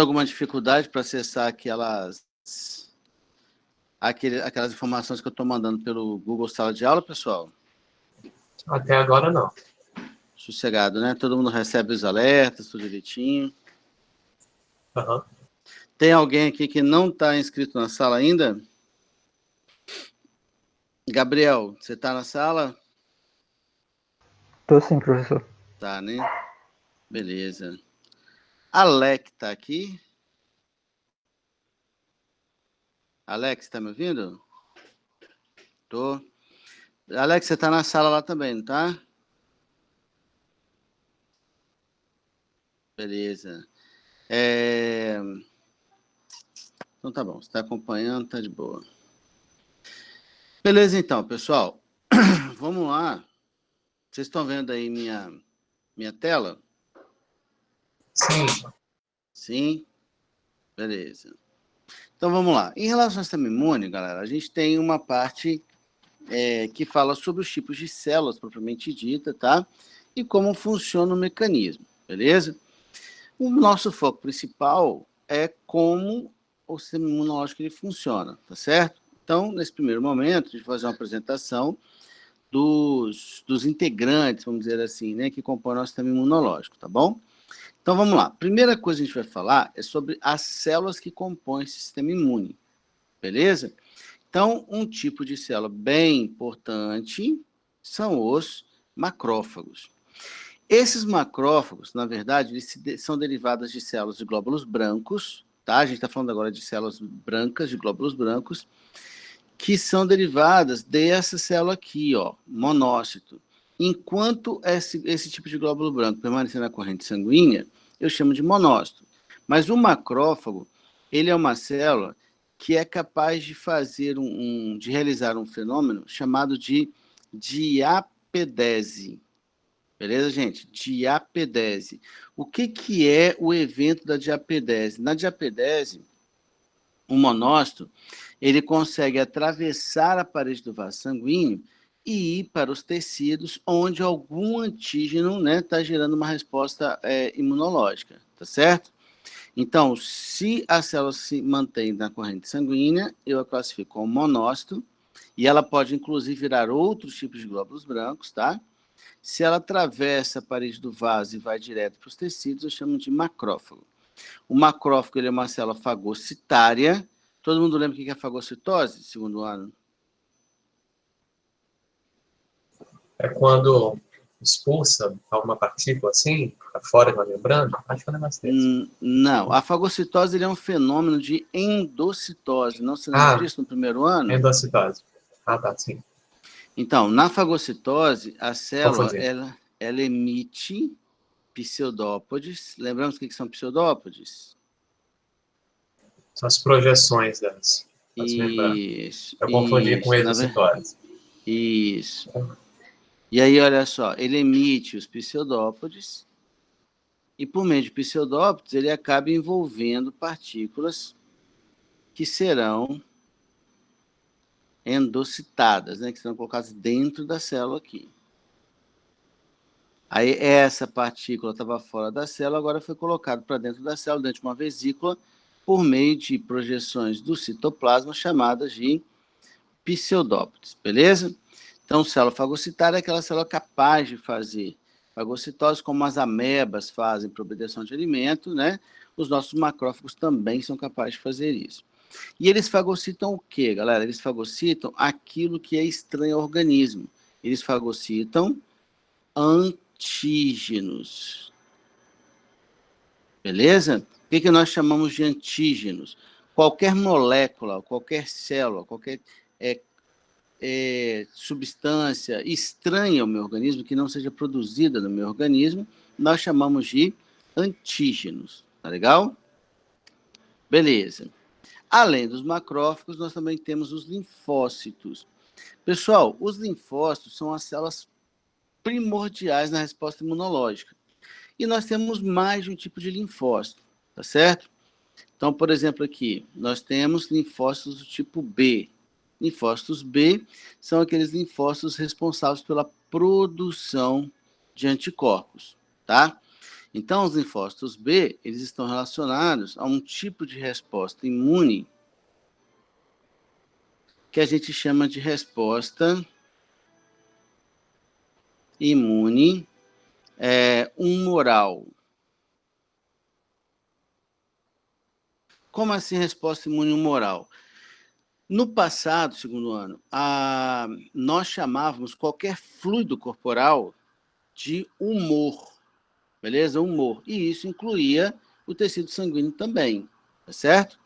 alguma dificuldade para acessar aquelas informações que eu estou mandando pelo Google Sala de Aula, pessoal? Até agora, não. Sossegado, né? Todo mundo recebe os alertas, tudo direitinho. Uhum. Tem alguém aqui que não está inscrito na sala ainda? Gabriel, você está na sala? Tô sim, professor. Tá, né? Beleza. Alex está aqui? Alex, está me ouvindo? Tô. Alex, você está na sala lá também, não tá? Beleza. Então tá bom, você está acompanhando, tá de boa. Beleza, então, pessoal. Vamos lá. Vocês estão vendo aí minha tela? Sim. Sim? Beleza. Então vamos lá. Em relação ao sistema imune, galera, a gente tem uma parte que fala sobre os tipos de células propriamente dita, tá? E como funciona o mecanismo, beleza? O nosso foco principal é como o sistema imunológico ele funciona, tá certo? Então, nesse primeiro momento, a gente vai fazer uma apresentação dos integrantes, vamos dizer assim, né, que compõem o nosso sistema imunológico, tá bom? Então, vamos lá. Primeira coisa que a gente vai falar é sobre as células que compõem esse sistema imune, beleza? Então, um tipo de célula bem importante são os macrófagos. Esses macrófagos, na verdade, eles são derivados de células de glóbulos brancos, tá? A gente está falando agora de células brancas, de glóbulos brancos, que são derivadas dessa célula aqui, ó, monócito. Enquanto esse tipo de glóbulo branco permanecer na corrente sanguínea, eu chamo de monócito. Mas o macrófago, ele é uma célula que é capaz de fazer de realizar um fenômeno chamado de diapedese. Beleza, gente? Diapedese. O que é o evento da diapedese? Na diapedese, o monócito, ele consegue atravessar a parede do vaso sanguíneo e ir para os tecidos onde algum antígeno está gerando uma resposta imunológica, tá certo? Então, se a célula se mantém na corrente sanguínea, eu a classifico como monócito, e ela pode, inclusive, virar outros tipos de glóbulos brancos, tá? Se ela atravessa a parede do vaso e vai direto para os tecidos, eu chamo de macrófago. O macrófago ele é uma célula fagocitária. Todo mundo lembra o que é fagocitose, segundo ano? É quando expulsa alguma partícula assim, para fora da membrana? Acho que é um negócio desse. Não, a fagocitose ele é um fenômeno de endocitose. Não se lembra disso no primeiro ano? Endocitose. Ah, tá, sim. Então, na fagocitose, a célula Confundi. ela emite pseudópodes. Lembramos o que são pseudópodes? São as projeções das membranas. Isso, Eu confundi com isso. endocitose. Isso. E aí, olha só, ele emite os pseudópodes e, por meio de pseudópodes, ele acaba envolvendo partículas que serão endocitadas, né, que serão colocadas dentro da célula aqui. Aí essa partícula estava fora da célula, agora foi colocada para dentro da célula, dentro de uma vesícula, por meio de projeções do citoplasma chamadas de pseudópodes, beleza? Então, célula fagocitária é aquela célula capaz de fazer fagocitose, como as amebas fazem para obtenção de alimento, né? Os nossos macrófagos também são capazes de fazer isso. E eles fagocitam o quê, galera? Eles fagocitam aquilo que é estranho ao organismo. Eles fagocitam antígenos. Beleza? O que nós chamamos de antígenos? Qualquer molécula, qualquer célula, qualquer substância estranha ao meu organismo, que não seja produzida no meu organismo, nós chamamos de antígenos. Tá legal? Beleza. Além dos macrófagos, nós também temos os linfócitos. Pessoal, os linfócitos são as células primordiais na resposta imunológica. E nós temos mais de um tipo de linfócito, tá certo? Então, por exemplo, aqui, nós temos linfócitos do tipo B. Linfócitos B são aqueles linfócitos responsáveis pela produção de anticorpos, tá? Então, os linfócitos B, eles estão relacionados a um tipo de resposta imune que a gente chama de resposta imune humoral. Como assim resposta imune humoral? No passado, segundo ano, nós chamávamos qualquer fluido corporal de humor, beleza? Humor. E isso incluía o tecido sanguíneo também, tá certo?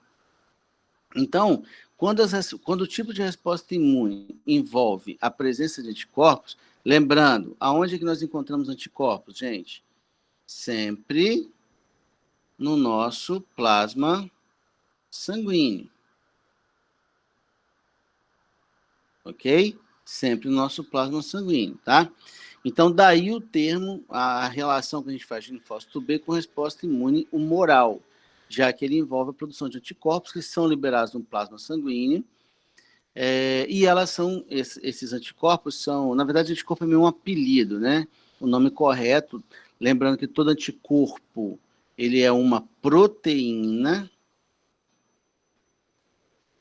Então, quando o tipo de resposta imune envolve a presença de anticorpos, lembrando, aonde é que nós encontramos anticorpos, gente? Sempre no nosso plasma sanguíneo. Ok? Sempre no nosso plasma sanguíneo, tá? Então, daí o termo, a relação que a gente faz de linfócito B com resposta imune humoral, já que ele envolve a produção de anticorpos que são liberados no plasma sanguíneo, e elas são, esses anticorpos são, na verdade, anticorpo é meio um apelido, né? O nome correto, lembrando que todo anticorpo, ele é uma proteína,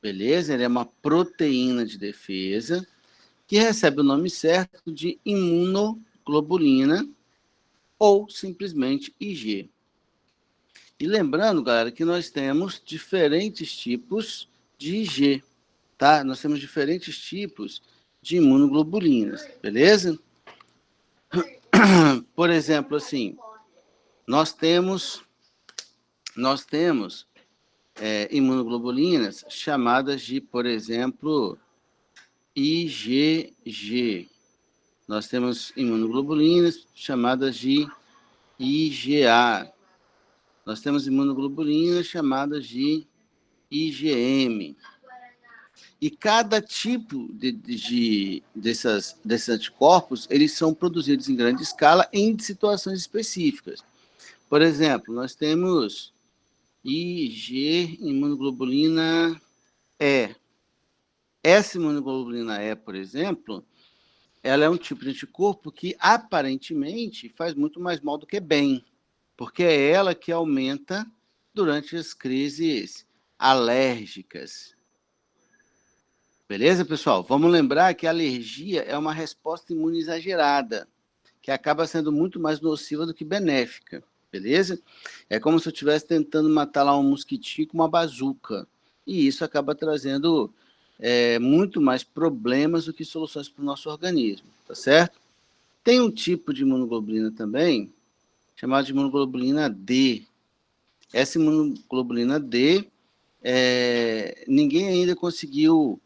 beleza? Ele é uma proteína de defesa, que recebe o nome certo de imunoglobulina, ou simplesmente IG. E lembrando, galera, que nós temos diferentes tipos de IG, tá? Nós temos diferentes tipos de imunoglobulinas, beleza? Por exemplo, assim, nós temos imunoglobulinas chamadas de, por exemplo, IgG. Nós temos imunoglobulinas chamadas de IgA. Nós temos imunoglobulinas chamadas de IgM. E cada tipo desses anticorpos, eles são produzidos em grande escala em situações específicas. Por exemplo, nós temos IG, imunoglobulina E. Essa imunoglobulina E, por exemplo, ela é um tipo de anticorpo que aparentemente faz muito mais mal do que bem, porque é ela que aumenta durante as crises alérgicas. Beleza, pessoal? Vamos lembrar que a alergia é uma resposta imune exagerada, que acaba sendo muito mais nociva do que benéfica, beleza? É como se eu estivesse tentando matar lá um mosquitinho com uma bazuca, e isso acaba trazendo muito mais problemas do que soluções para o nosso organismo, tá certo? Tem um tipo de imunoglobulina também, chamado de imunoglobulina D. Essa imunoglobulina D, ninguém ainda conseguiu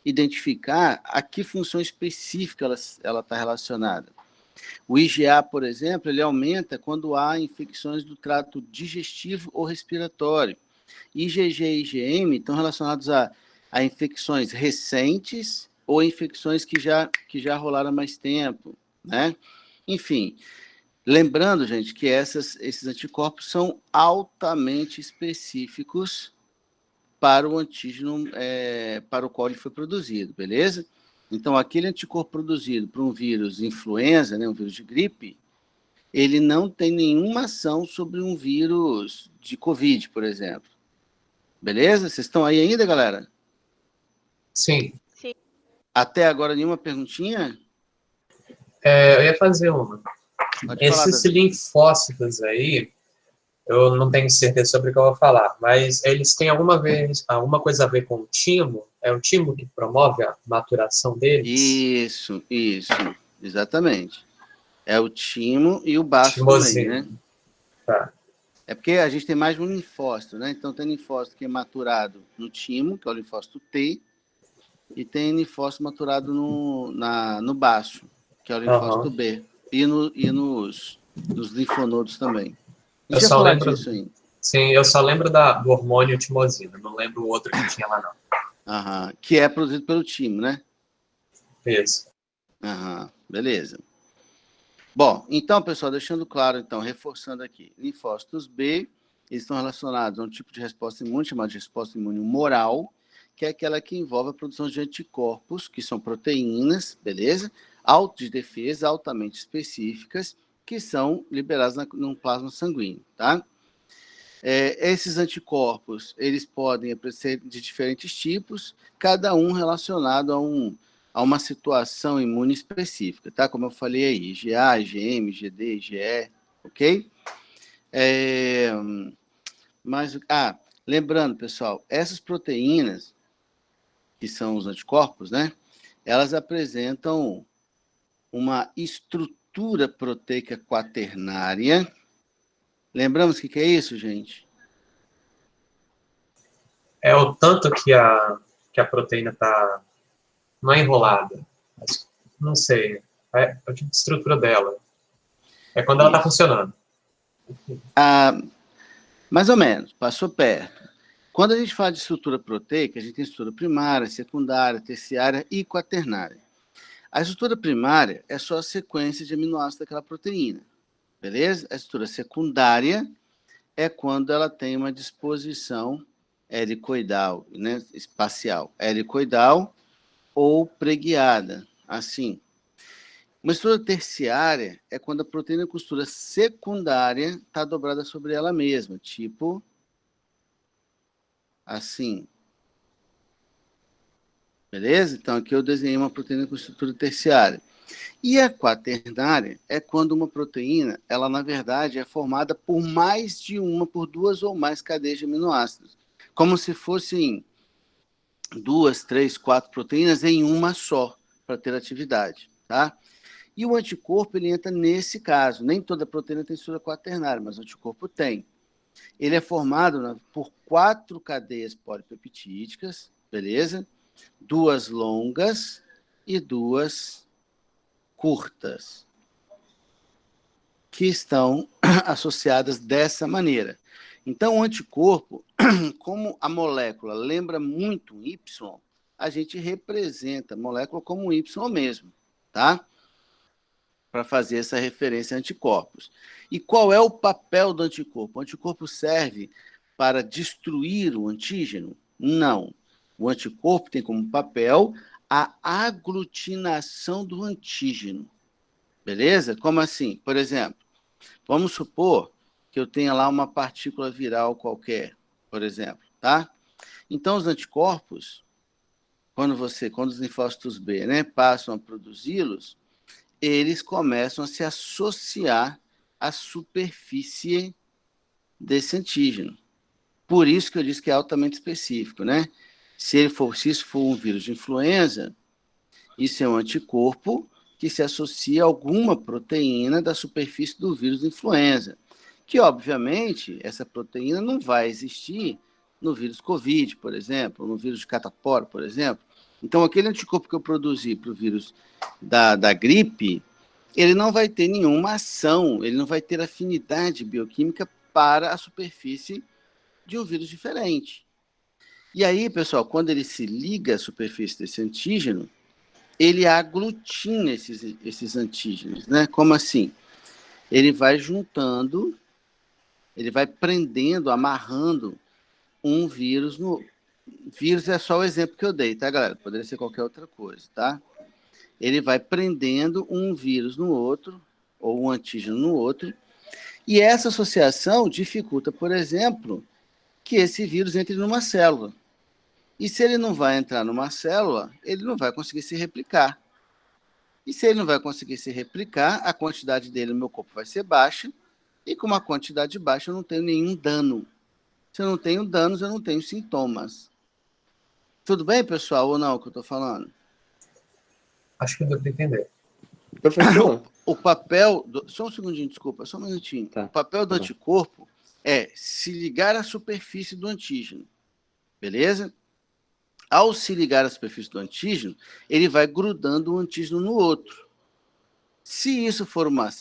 identificar a que função específica ela está relacionada. O IgA, por exemplo, ele aumenta quando há infecções do trato digestivo ou respiratório. IgG e IgM estão relacionados a infecções recentes ou infecções que já rolaram há mais tempo, né? Enfim, lembrando, gente, que esses anticorpos são altamente específicos para o antígeno para o qual ele foi produzido, beleza? Então, aquele anticorpo produzido para um vírus influenza, né, um vírus de gripe, ele não tem nenhuma ação sobre um vírus de Covid, por exemplo. Beleza? Vocês estão aí ainda, galera? Sim. Sim. Até agora, nenhuma perguntinha? Eu ia fazer uma. Pode falar, Esses Davi. linfócitos aí, eu não tenho certeza sobre o que eu vou falar, mas eles têm alguma coisa a ver com o timo? É o timo que promove a maturação deles? Isso, exatamente. É o timo e o baço também, Timozinho. né? Tá. É porque a gente tem mais de um linfócito, né? Então tem linfócito que é maturado no timo, que é o linfócito T, e tem linfócito maturado no baço, que é o linfócito B, e nos linfonodos também. A gente Eu ia só falar lembro, disso ainda. sim, eu só lembro do hormônio timosina, não lembro o outro que tinha lá, não. Aham, que é produzido pelo timo, né? Isso. Aham, beleza. Bom, então, pessoal, deixando claro, então, reforçando aqui, linfócitos B, eles estão relacionados a um tipo de resposta imune, chamada de resposta imune humoral, que é aquela que envolve a produção de anticorpos, que são proteínas, beleza? De defesa, altamente específicas, que são liberados no plasma sanguíneo, tá? Esses anticorpos, eles podem ser de diferentes tipos, cada um relacionado a uma situação imune específica, tá? Como eu falei aí, IgA, IgM, IgD, IgE, ok? Mas, lembrando, pessoal, essas proteínas, que são os anticorpos, né? Elas apresentam uma estrutura proteica quaternária. Lembramos o que é isso, gente? É o tanto que a proteína está, não é enrolada, mas, não sei, é o tipo de estrutura dela. É quando ela está funcionando. Mais ou menos, passou perto. Quando a gente fala de estrutura proteica, a gente tem estrutura primária, secundária, terciária e quaternária. A estrutura primária é só a sequência de aminoácidos daquela proteína, beleza? A estrutura secundária é quando ela tem uma disposição helicoidal, né, espacial, helicoidal ou preguiada, assim. Uma estrutura terciária é quando a proteína com estrutura secundária está dobrada sobre ela mesma, tipo assim. Beleza? Então, aqui eu desenhei uma proteína com estrutura terciária. E a quaternária é quando uma proteína, ela na verdade é formada por mais de uma, por duas ou mais cadeias de aminoácidos. Como se fossem 2, 3, 4 proteínas em uma só, para ter atividade, tá? E o anticorpo, ele entra nesse caso. Nem toda proteína tem estrutura quaternária, mas o anticorpo tem. Ele é formado por 4 cadeias polipeptídicas, beleza? 2 longas e 2 curtas, que estão associadas dessa maneira. Então, o anticorpo, como a molécula lembra muito um Y, a gente representa a molécula como um Y mesmo, tá? Para fazer essa referência a anticorpos. E qual é o papel do anticorpo? O anticorpo serve para destruir o antígeno? Não. O anticorpo tem como papel a aglutinação do antígeno. Beleza? Como assim? Por exemplo, vamos supor que eu tenha lá uma partícula viral qualquer, por exemplo, tá? Então, os anticorpos, quando os linfócitos B, né, passam a produzi-los, eles começam a se associar à superfície desse antígeno. Por isso que eu disse que é altamente específico, né? Se isso for um vírus de influenza, isso é um anticorpo que se associa a alguma proteína da superfície do vírus de influenza, que, obviamente, essa proteína não vai existir no vírus Covid, por exemplo, no vírus de catapora, por exemplo. Então, aquele anticorpo que eu produzi para o vírus da gripe, ele não vai ter nenhuma ação, ele não vai ter afinidade bioquímica para a superfície de um vírus diferente. E aí, pessoal, quando ele se liga à superfície desse antígeno, ele aglutina esses antígenos, né? Como assim? Ele vai juntando, ele vai prendendo, amarrando um vírus no... Vírus é só o exemplo que eu dei, tá, galera? Poderia ser qualquer outra coisa, tá? Ele vai prendendo um vírus no outro, ou um antígeno no outro, e essa associação dificulta, por exemplo, que esse vírus entre numa célula. E se ele não vai entrar numa célula, ele não vai conseguir se replicar. E se ele não vai conseguir se replicar, a quantidade dele no meu corpo vai ser baixa, e com uma quantidade baixa eu não tenho nenhum dano. Se eu não tenho danos, eu não tenho sintomas. Tudo bem, pessoal, ou não, o que eu estou falando? Acho que deu para entender. Professor, O papel... Só um segundinho, desculpa, só um minutinho. Tá. O papel do anticorpo é se ligar à superfície do antígeno, beleza? Ao se ligar à superfície do antígeno, ele vai grudando um antígeno no outro. Se isso for uma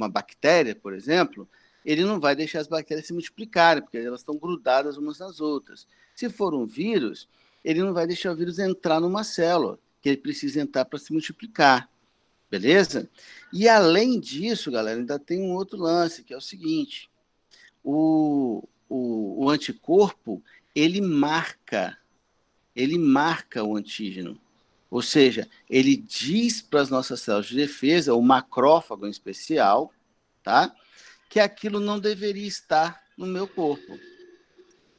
bactéria, por exemplo, ele não vai deixar as bactérias se multiplicarem, porque elas estão grudadas umas nas outras. Se for um vírus, ele não vai deixar o vírus entrar numa célula, que ele precisa entrar para se multiplicar. Beleza? E além disso, galera, ainda tem um outro lance, que é o seguinte: o anticorpo, ele marca o antígeno. Ou seja, ele diz para as nossas células de defesa, o macrófago em especial, tá? Que aquilo não deveria estar no meu corpo.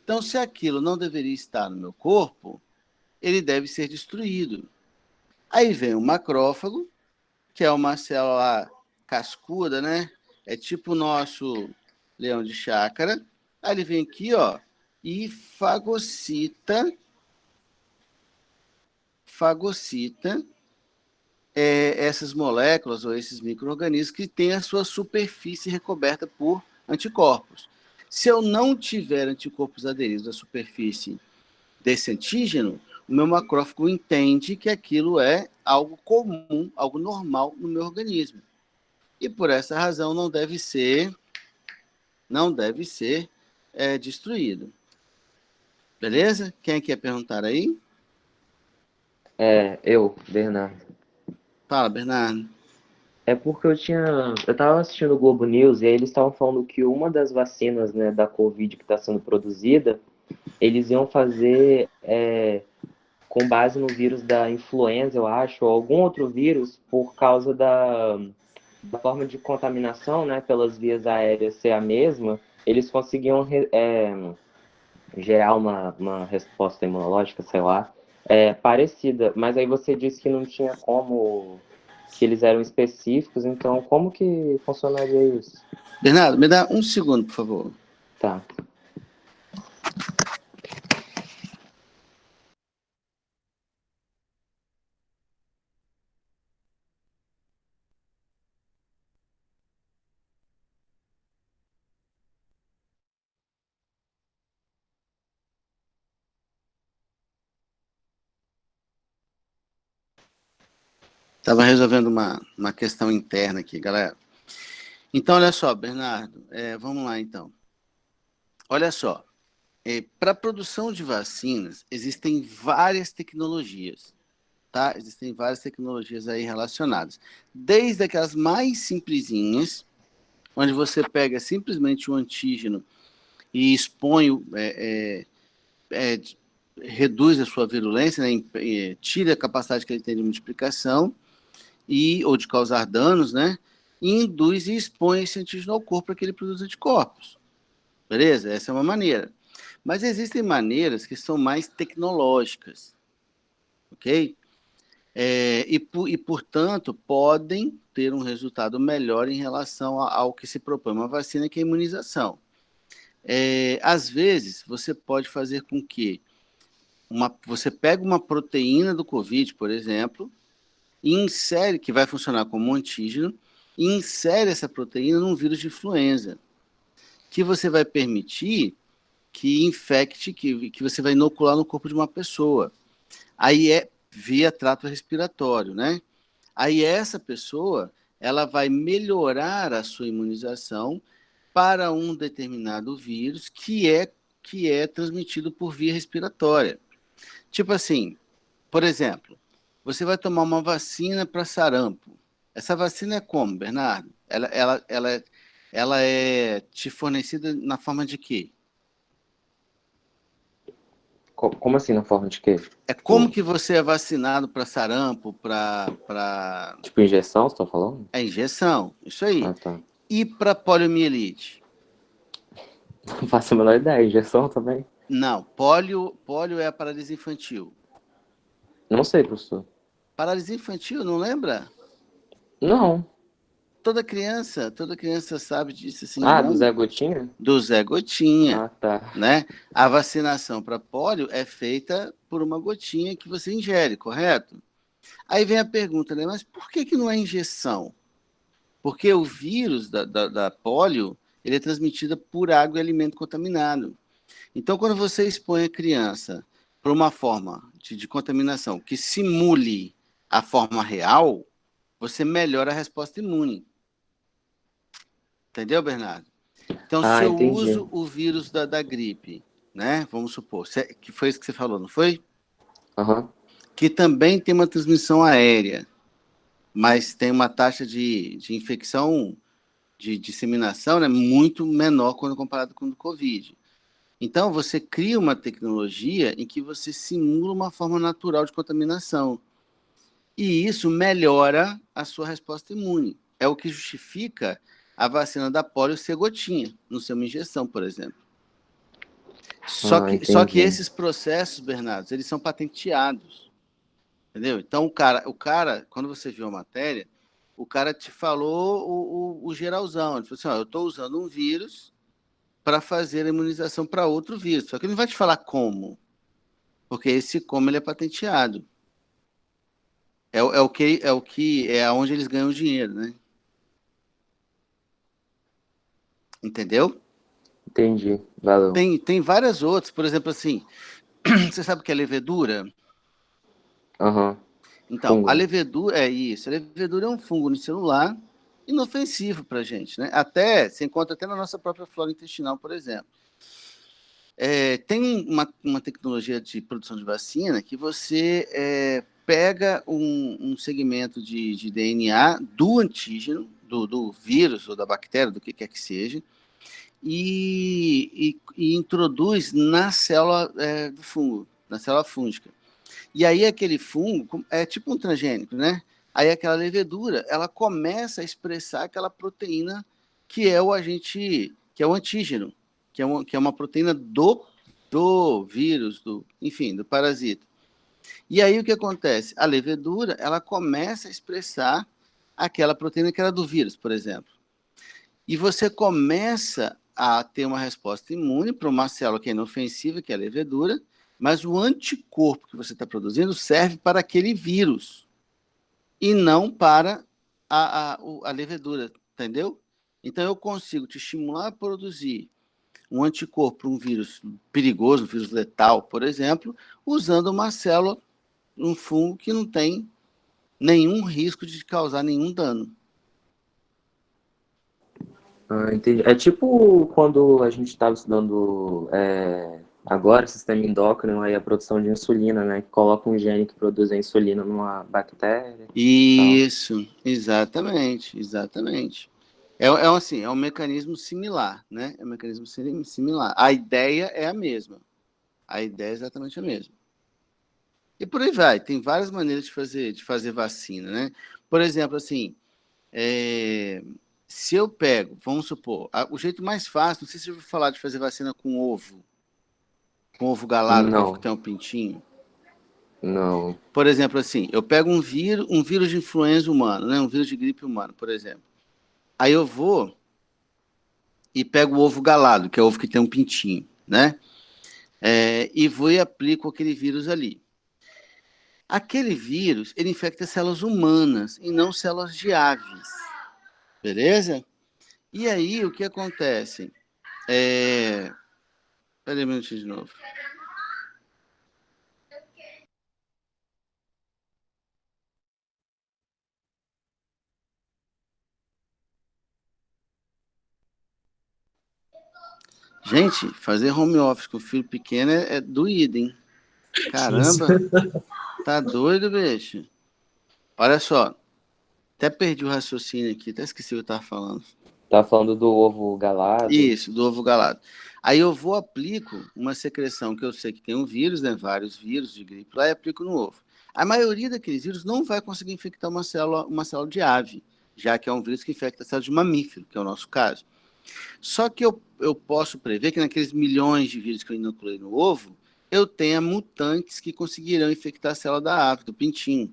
Então, se aquilo não deveria estar no meu corpo, ele deve ser destruído. Aí vem o macrófago, que é uma célula cascuda, né? É tipo o nosso leão de chácara. Aí ele vem aqui, ó, e fagocita essas moléculas ou esses micro-organismos que têm a sua superfície recoberta por anticorpos. Se eu não tiver anticorpos aderidos à superfície desse antígeno, o meu macrófago entende que aquilo é algo comum, algo normal no meu organismo. E por essa razão não deve ser destruído. Beleza? Quem quer perguntar aí? Bernardo. Fala, Bernardo. É porque eu tava assistindo o Globo News e aí eles estavam falando que uma das vacinas, né, da Covid que está sendo produzida, eles iam fazer com base no vírus da influenza, eu acho, ou algum outro vírus, por causa da forma de contaminação, né, pelas vias aéreas ser a mesma, eles conseguiam gerar uma resposta imunológica, sei lá, parecida. Mas aí você disse que não tinha como, que eles eram específicos, então como que funcionaria isso? Bernardo, me dá um segundo, por favor. Tá. Estava resolvendo uma questão interna aqui, galera. Então, olha só, Bernardo, vamos lá, então. Olha só, para a produção de vacinas, existem várias tecnologias, tá? Existem várias tecnologias aí relacionadas. Desde aquelas mais simplesinhas, onde você pega simplesmente o antígeno e expõe, reduz a sua virulência, né? Tira a capacidade que ele tem de multiplicação, ou de causar danos, né? E induz e expõe esse antígeno ao corpo para que ele produza anticorpos. Beleza? Essa é uma maneira. Mas existem maneiras que são mais tecnológicas, ok? Portanto, podem ter um resultado melhor em relação ao que se propõe uma vacina, que é a imunização. Às vezes, você pode fazer com que você pegue uma proteína do Covid, por exemplo, e insere, que vai funcionar como um antígeno, e insere essa proteína num vírus de influenza, que você vai permitir que infecte, que você vai inocular no corpo de uma pessoa. Aí via trato respiratório, né? Aí essa pessoa, ela vai melhorar a sua imunização para um determinado vírus que é transmitido por via respiratória. Tipo assim, por exemplo, você vai tomar uma vacina para sarampo. Essa vacina é como, Bernardo? Ela é te fornecida na forma de quê? Como assim, na forma de quê? Como que você é vacinado para sarampo, para... Tipo injeção, você tá falando? É injeção, isso aí. Ah, tá. E para poliomielite? Não faço a menor ideia. Injeção também? Não, polio é a paralisia infantil. Não sei, professor. Paralisia infantil, não lembra? Não. Toda criança sabe disso, assim, Ah, não? do Zé Gotinha? Do Zé Gotinha, Ah, tá. né? A vacinação para polio é feita por uma gotinha que você ingere, correto? Aí vem a pergunta, né? Mas por que não é injeção? Porque o vírus da polio, ele é transmitido por água e alimento contaminado. Então, quando você expõe a criança para uma forma de contaminação que simule a forma real, você melhora a resposta imune. Entendeu, Bernardo? Então, se Ah, eu entendi. uso o vírus da gripe, né? Vamos supor, que foi isso que você falou, não foi? Aham. Que também tem uma transmissão aérea, mas tem uma taxa de infecção, de disseminação, né, muito menor quando comparado com o do Covid. Então, você cria uma tecnologia em que você simula uma forma natural de contaminação. E isso melhora a sua resposta imune. É o que justifica a vacina da polio ser gotinha, não ser uma injeção, por exemplo. Só que esses processos, Bernardo, eles são patenteados, entendeu? Então, o cara, quando você viu a matéria, o cara te falou o geralzão. Ele falou assim, eu estou usando um vírus para fazer a imunização para outro vírus. Só que ele não vai te falar como, porque esse como ele é patenteado. É aonde eles ganham dinheiro, né? Entendeu? Entendi. Valeu. Tem várias outras, por exemplo, assim, você sabe o que é levedura? Aham. Então, Fungo, a né? levedura é isso. A levedura é um fungo no celular inofensivo para a gente, né? Até, se encontra até na nossa própria flora intestinal, por exemplo. Tem uma tecnologia de produção de vacina que você pega um segmento de DNA do antígeno, do vírus ou da bactéria, do que quer que seja, e introduz na célula do fungo, na célula fúngica. E aí aquele fungo é tipo um transgênico, né? Aí aquela levedura, ela começa a expressar aquela proteína que é o agente, que é o antígeno, que é uma proteína do vírus, enfim, do parasita. E aí o que acontece? A levedura, ela começa a expressar aquela proteína que era do vírus, por exemplo. E você começa a ter uma resposta imune para uma célula que é inofensiva, que é a levedura, mas o anticorpo que você está produzindo serve para aquele vírus e não para a levedura, entendeu? Então eu consigo te estimular a produzir um anticorpo para um vírus perigoso, um vírus letal, por exemplo, usando uma célula, um fungo que não tem nenhum risco de causar nenhum dano. Entendi. É tipo quando a gente estava estudando agora, sistema endócrino, aí a produção de insulina, né? Que coloca um gene que produz a insulina numa bactéria e tal. Isso, exatamente, exatamente. Assim, é um mecanismo similar, né? É um mecanismo similar. A ideia é a mesma. A ideia é exatamente a mesma. E por aí vai. Tem várias maneiras de fazer vacina, né? Por exemplo, assim, se eu pego, vamos supor, o jeito mais fácil, não sei se você ouviu falar de fazer vacina com ovo galado, que é ovo que Não, tem um pintinho. não. Por exemplo, assim, eu pego um vírus de influenza humano, né? Um vírus de gripe humano, por exemplo. Aí eu vou e pego o ovo galado, que é o ovo que tem um pintinho, né? E vou e aplico aquele vírus ali. Aquele vírus, ele infecta células humanas e não células de aves, beleza? E aí, o que acontece? Peraí um minutinho de novo. Gente, fazer home office com filho pequeno é doído, hein? Que isso? Caramba, tá doido, bicho? Olha só, até perdi o raciocínio aqui, até esqueci o que eu tava falando. Tá falando do ovo galado? Isso, do ovo galado. Aí eu vou, aplico uma secreção que eu sei que tem um vírus, né, vários vírus de gripe lá, e aplico no ovo. A maioria daqueles vírus não vai conseguir infectar uma célula de ave, já que é um vírus que infecta a célula de mamífero, que é o nosso caso. Só que eu posso prever que naqueles milhões de vírus que eu inoculei no ovo, eu tenha mutantes que conseguirão infectar a célula da ave, do pintinho.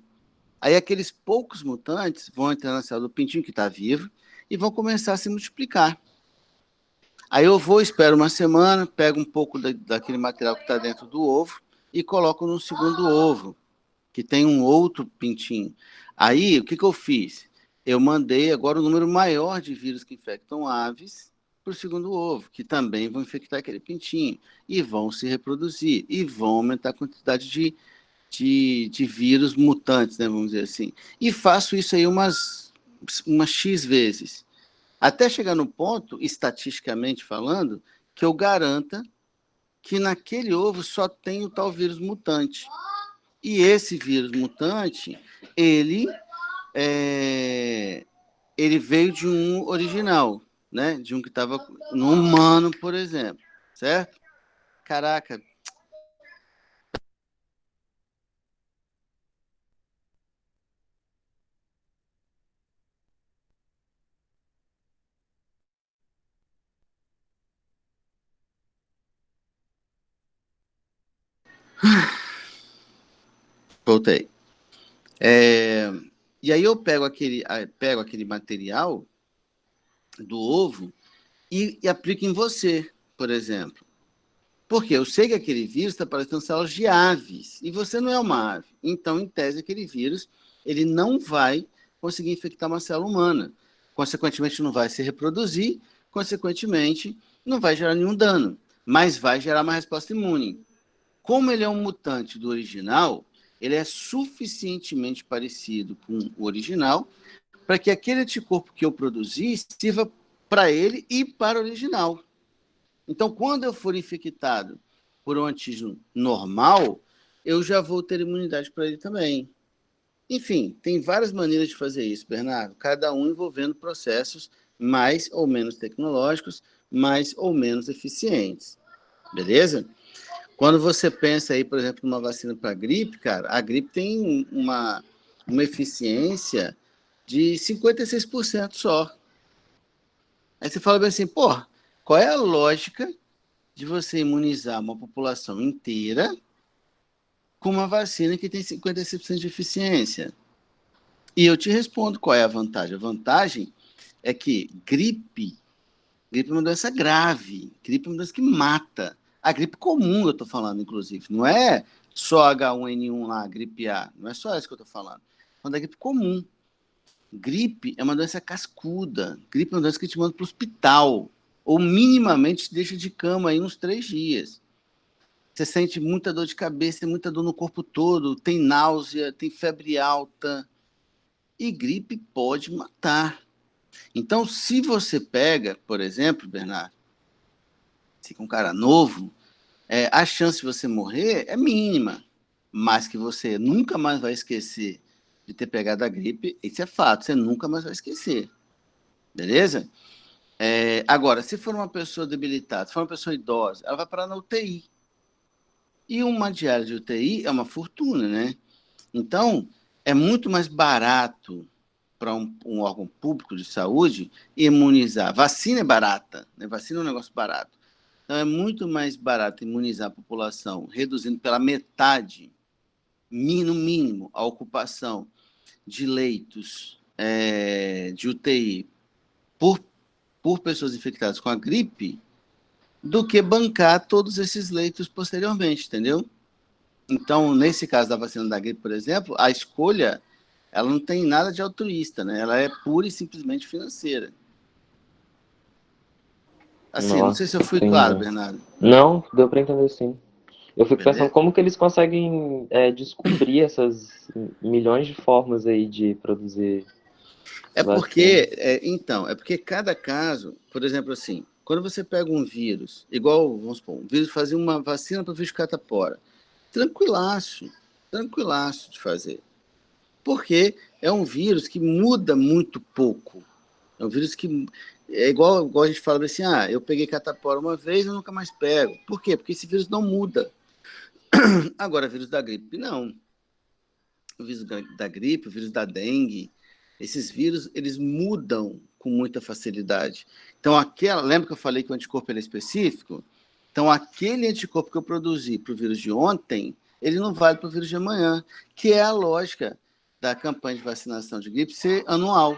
Aí aqueles poucos mutantes vão entrar na célula do pintinho que está vivo e vão começar a se multiplicar. Aí eu vou, espero uma semana, pego um pouco daquele material que está dentro do ovo e coloco no segundo ovo, que tem um outro pintinho. Aí, o que eu fiz? Eu mandei agora um número maior de vírus que infectam aves para o segundo ovo, que também vão infectar aquele pintinho, e vão se reproduzir, e vão aumentar a quantidade de vírus mutantes, né, vamos dizer assim. E faço isso aí umas X vezes. Até chegar no ponto, estatisticamente falando, que eu garanta que naquele ovo só tem o tal vírus mutante. E esse vírus mutante, ele, é, ele veio de um original, né? De um que estava no humano, por exemplo, certo? Caraca, Voltei. E aí eu pego aquele material do ovo e aplico em você, por exemplo. Porque eu sei que aquele vírus está parecendo células de aves, e você não é uma ave. Então, em tese, aquele vírus ele não vai conseguir infectar uma célula humana. Consequentemente, não vai se reproduzir, consequentemente, não vai gerar nenhum dano, mas vai gerar uma resposta imune. Como ele é um mutante do original, ele é suficientemente parecido com o original para que aquele anticorpo que eu produzi sirva para ele e para o original. Então, quando eu for infectado por um antígeno normal, eu já vou ter imunidade para ele também. Enfim, tem várias maneiras de fazer isso, Bernardo, cada um envolvendo processos mais ou menos tecnológicos, mais ou menos eficientes. Beleza? Quando você pensa aí, por exemplo, numa vacina para gripe, cara, a gripe tem uma eficiência de 56% só. Aí você fala bem assim, pô, qual é a lógica de você imunizar uma população inteira com uma vacina que tem 56% de eficiência? E eu te respondo qual é a vantagem. A vantagem é que gripe é uma doença grave, gripe é uma doença que mata. A gripe comum eu estou falando, inclusive, não é só H1N1 lá, gripe A, não é só isso que eu estou falando. Quando é gripe comum. Gripe é uma doença cascuda, gripe é uma doença que te manda para o hospital, ou minimamente te deixa de cama aí uns 3 dias. Você sente muita dor de cabeça, muita dor no corpo todo, tem náusea, tem febre alta, e gripe pode matar. Então, se você pega, por exemplo, Bernardo, se é um cara novo, a chance de você morrer é mínima, mas que você nunca mais vai esquecer de ter pegado a gripe, isso é fato, você nunca mais vai esquecer, beleza? Agora, se for uma pessoa debilitada, se for uma pessoa idosa, ela vai parar na UTI. E uma diária de UTI é uma fortuna, né? Então, é muito mais barato para um órgão público de saúde imunizar. Vacina é barata, né? Vacina é um negócio barato. Então, é muito mais barato imunizar a população, reduzindo pela metade, no mínimo, a ocupação de leitos de UTI por pessoas infectadas com a gripe, do que bancar todos esses leitos posteriormente, entendeu? Então, nesse caso da vacina da gripe, por exemplo, a escolha ela não tem nada de altruísta, né? Ela é pura e simplesmente financeira. Assim, não sei se eu fui claro, Bernardo. Não, deu para entender sim. Eu fico Beleza? pensando como que eles conseguem descobrir essas milhões de formas aí de produzir porque cada caso, por exemplo, assim, quando você pega um vírus, igual, vamos supor, um vírus fazia uma vacina para o vírus catapora, tranquilaço de fazer. Porque é um vírus que muda muito pouco. É um vírus que é igual a gente fala assim, eu peguei catapora uma vez, eu nunca mais pego. Por quê? Porque esse vírus não muda. Agora, o vírus da gripe, não. O vírus da gripe, o vírus da dengue, esses vírus, eles mudam com muita facilidade. Então, lembra que eu falei que o anticorpo é específico? Então, aquele anticorpo que eu produzi para o vírus de ontem, ele não vale para o vírus de amanhã, que é a lógica da campanha de vacinação de gripe ser anual.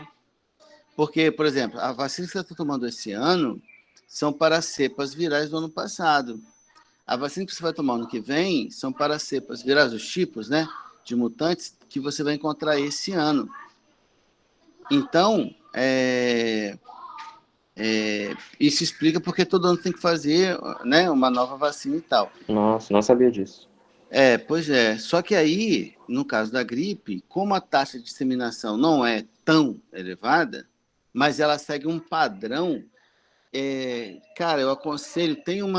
Porque, por exemplo, a vacina que você está tomando esse ano são para cepas virais do ano passado. A vacina que você vai tomar ano que vem são para cepas virais, os tipos, né, de mutantes que você vai encontrar esse ano. Então, isso explica porque todo ano tem que fazer, né, uma nova vacina e tal. Nossa, não sabia disso. Pois é. Só que aí, no caso da gripe, como a taxa de disseminação não é tão elevada, mas ela segue um padrão, cara, eu aconselho, tem um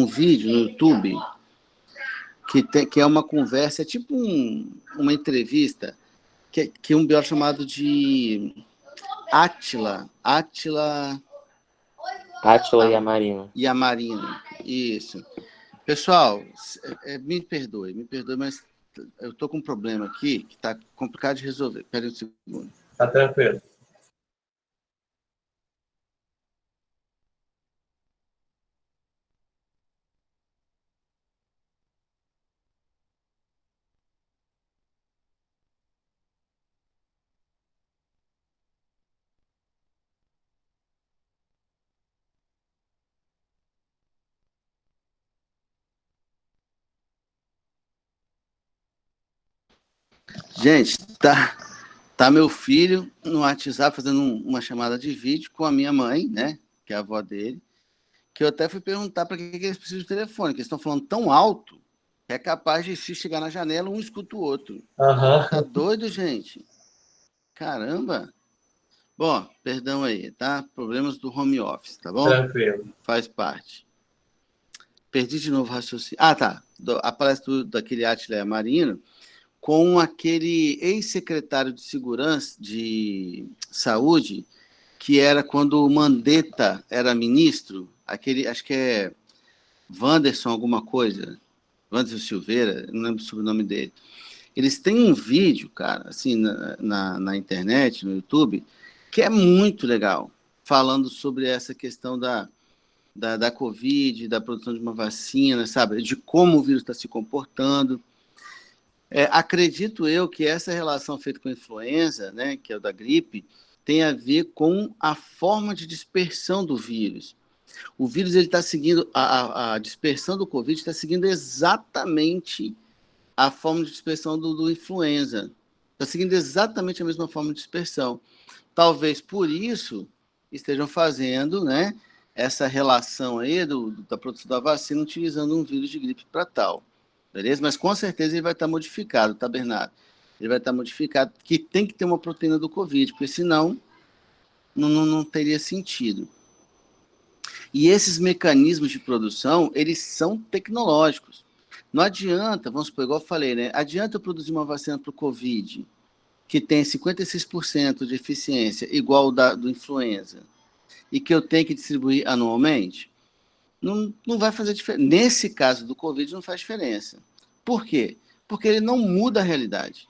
vídeo no YouTube que é uma conversa, é tipo uma entrevista, que um biólogo chamado de Átila Yamarino. Isso. Pessoal, me perdoe, mas eu estou com um problema aqui que está complicado de resolver. Espera um segundo. Tá tranquilo. Gente, tá meu filho no WhatsApp fazendo uma chamada de vídeo com a minha mãe, né? Que é a avó dele, que eu até fui perguntar para que eles precisam de telefone, que eles estão falando tão alto que é capaz de se chegar na janela, um escuta o outro. Aham. Tá doido, gente? Caramba! Bom, perdão aí, tá? Problemas do home office, tá bom? Tranquilo. Faz parte. Perdi de novo o raciocínio. Ah, tá. A palestra daquele Átila Marino com aquele ex-secretário de Segurança, de Saúde, que era quando o Mandetta era ministro, aquele, acho que é Wanderson alguma coisa, Wanderson Silveira, não lembro sobre o nome dele. Eles têm um vídeo, cara, assim, na internet, no YouTube, que é muito legal, falando sobre essa questão da Covid, da produção de uma vacina, sabe, de como o vírus está se comportando. Acredito eu que essa relação feita com a influenza, né, que é o da gripe, tem a ver com a forma de dispersão do vírus. O vírus ele está seguindo, a dispersão do Covid está seguindo exatamente a forma de dispersão do influenza. Está seguindo exatamente a mesma forma de dispersão. Talvez por isso estejam fazendo, né, essa relação aí da produção da vacina utilizando um vírus de gripe para tal. Beleza? Mas com certeza ele vai estar modificado, tá, Bernardo? Ele vai estar modificado, que tem que ter uma proteína do Covid, porque senão não teria sentido. E esses mecanismos de produção, eles são tecnológicos. Não adianta, vamos supor, igual eu falei, né? Adianta eu produzir uma vacina para o Covid, que tem 56% de eficiência, igual do influenza, e que eu tenho que distribuir anualmente? Não vai fazer diferença. Nesse caso do Covid, não faz diferença. Por quê? Porque ele não muda a realidade.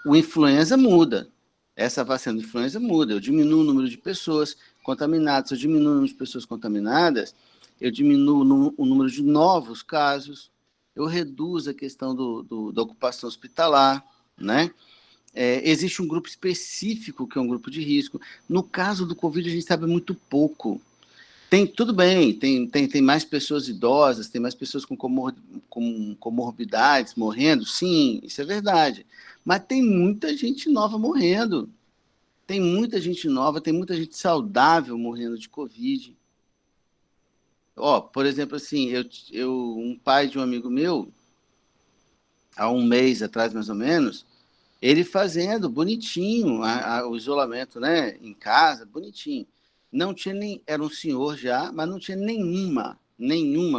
O influenza muda. Essa vacina do influenza muda. Eu diminuo o número de pessoas contaminadas. Se eu diminuo o número de pessoas contaminadas, eu diminuo o número de novos casos, eu reduzo a questão da ocupação hospitalar, né? Existe um grupo específico que é um grupo de risco. No caso do Covid, a gente sabe muito pouco. Tudo bem, tem mais pessoas idosas, tem mais pessoas com comorbidades morrendo, sim, isso é verdade. Mas tem muita gente nova morrendo. Tem muita gente nova, tem muita gente saudável morrendo de Covid. Por exemplo, assim, um pai de um amigo meu, há um mês atrás mais ou menos, ele fazendo bonitinho o isolamento, né, em casa, bonitinho. Não tinha nem, era um senhor já, mas não tinha nenhuma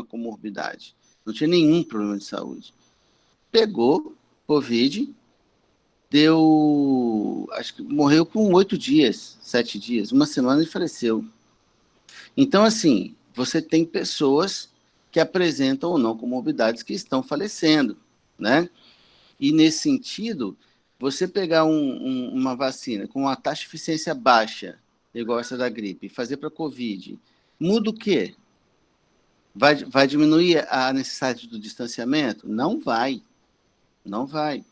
comorbidade, não tinha nenhum problema de saúde. Pegou Covid, acho que morreu com 8 dias, 7 dias, uma semana e faleceu. Então, assim, você tem pessoas que apresentam ou não comorbidades que estão falecendo, né? E nesse sentido, você pegar uma vacina com uma taxa de eficiência baixa, igual essa da gripe, e fazer para a Covid, muda o quê? Vai diminuir a necessidade do distanciamento? Não vai. Não vai.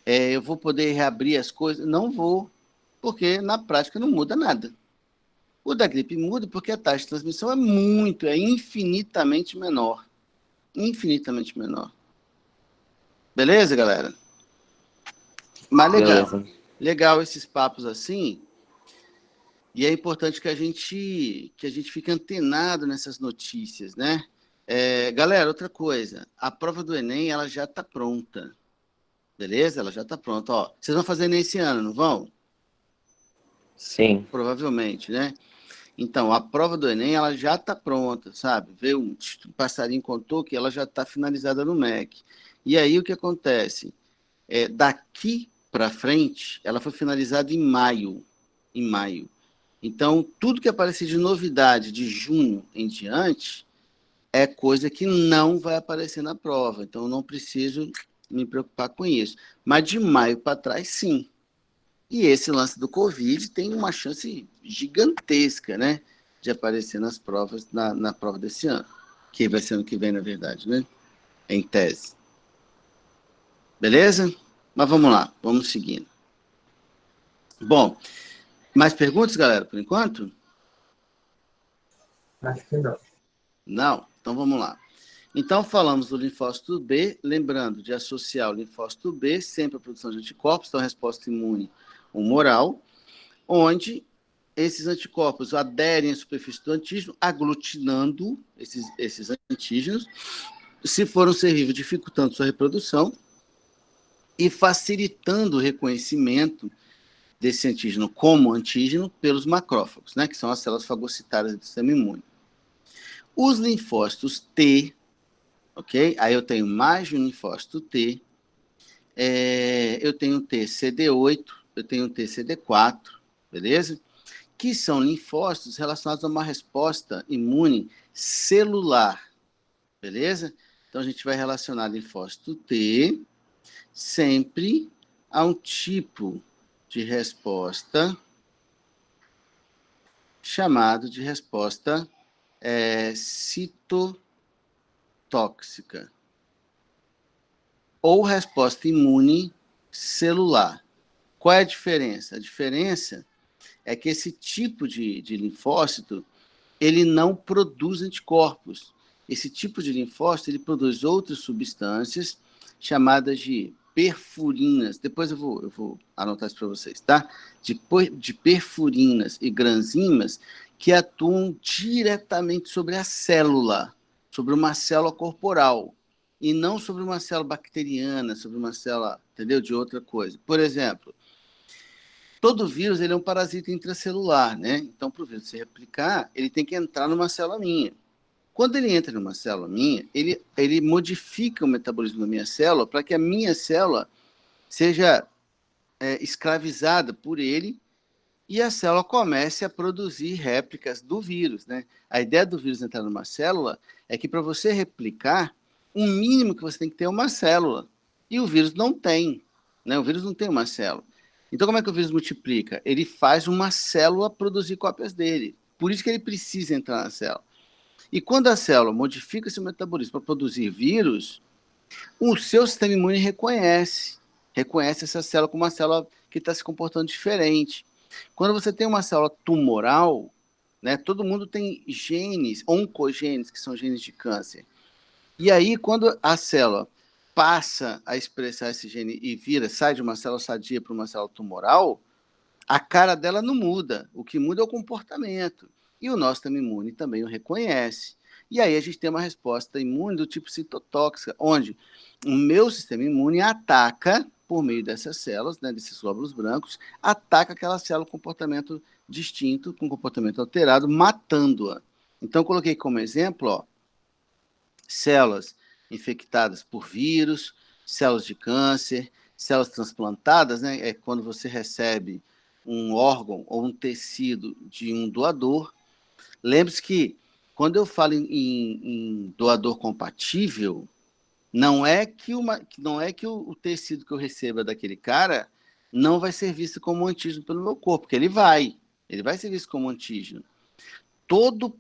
Eu vou poder reabrir as coisas? Não vou, porque na prática não muda nada. O da gripe muda porque a taxa de transmissão é infinitamente menor. Infinitamente menor. Beleza, galera? Mas legal. Beleza. Legal esses papos assim. E é importante que a gente fique antenado nessas notícias, né? Galera, outra coisa. A prova do Enem, ela já está pronta. Beleza? Ela já está pronta. Vocês vão fazer Enem esse ano, não vão? Sim. Provavelmente, né? Então, a prova do Enem, ela já está pronta, sabe? Veio um passarinho contou que ela já está finalizada no MEC. E aí, o que acontece? Daqui para frente, ela foi finalizada em maio. Em maio. Então, tudo que aparecer de novidade de junho em diante é coisa que não vai aparecer na prova. Então, eu não preciso me preocupar com isso. Mas de maio para trás, sim. E esse lance do Covid tem uma chance gigantesca, né, de aparecer nas provas, na prova desse ano, que vai ser ano que vem, na verdade, né, em tese. Beleza? Mas vamos lá, vamos seguindo. Bom, mais perguntas, galera, por enquanto? Acho que não. Não? Então vamos lá. Então falamos do linfócito B, lembrando de associar o linfócito B sempre à produção de anticorpos, então resposta imune humoral, onde esses anticorpos aderem à superfície do antígeno, aglutinando esses antígenos, se for um ser vivo, dificultando sua reprodução e facilitando o reconhecimento desse antígeno como antígeno pelos macrófagos, né, que são as células fagocitárias do sistema imune. Os linfócitos T, ok? Aí eu tenho mais de um linfócito T, eu tenho TCD8, eu tenho TCD4, beleza? Que são linfócitos relacionados a uma resposta imune celular, beleza? Então a gente vai relacionar linfócito T sempre a um tipo de resposta chamado de resposta citotóxica ou resposta imune celular. Qual é a diferença? A diferença é que esse tipo de linfócito, ele não produz anticorpos. Esse tipo de linfócito, ele produz outras substâncias chamadas de perfurinas. Depois eu vou anotar isso para vocês, tá? De perfurinas e granzimas que atuam diretamente sobre a célula, sobre uma célula corporal, e não sobre uma célula bacteriana, sobre uma célula, entendeu? De outra coisa. Por exemplo, todo vírus ele é um parasita intracelular, né? Então, para o vírus se replicar, ele tem que entrar numa célula minha. Quando ele entra numa célula minha, ele modifica o metabolismo da minha célula para que a minha célula seja escravizada por ele e a célula comece a produzir réplicas do vírus, né? A ideia do vírus entrar numa célula é que para você replicar, o mínimo que você tem que ter é uma célula. E o vírus não tem, né? O vírus não tem uma célula. Então, como é que o vírus multiplica? Ele faz uma célula produzir cópias dele. Por isso que ele precisa entrar na célula. E quando a célula modifica seu metabolismo para produzir vírus, o seu sistema imune reconhece essa célula como uma célula que está se comportando diferente. Quando você tem uma célula tumoral, né, todo mundo tem genes, oncogenes, que são genes de câncer. E aí, quando a célula passa a expressar esse gene e sai de uma célula sadia para uma célula tumoral, a cara dela não muda. O que muda é o comportamento. E o nosso sistema imune também o reconhece. E aí a gente tem uma resposta imune do tipo citotóxica, onde o meu sistema imune ataca, por meio dessas células, né, desses glóbulos brancos, ataca aquela célula com comportamento distinto, com comportamento alterado, matando-a. Então, coloquei como exemplo, ó, células infectadas por vírus, células de câncer, células transplantadas, né, é quando você recebe um órgão ou um tecido de um doador. Lembre-se que, quando eu falo em doador compatível, não é que o tecido que eu receba daquele cara não vai ser visto como antígeno pelo meu corpo, porque ele vai ser visto como antígeno. Todo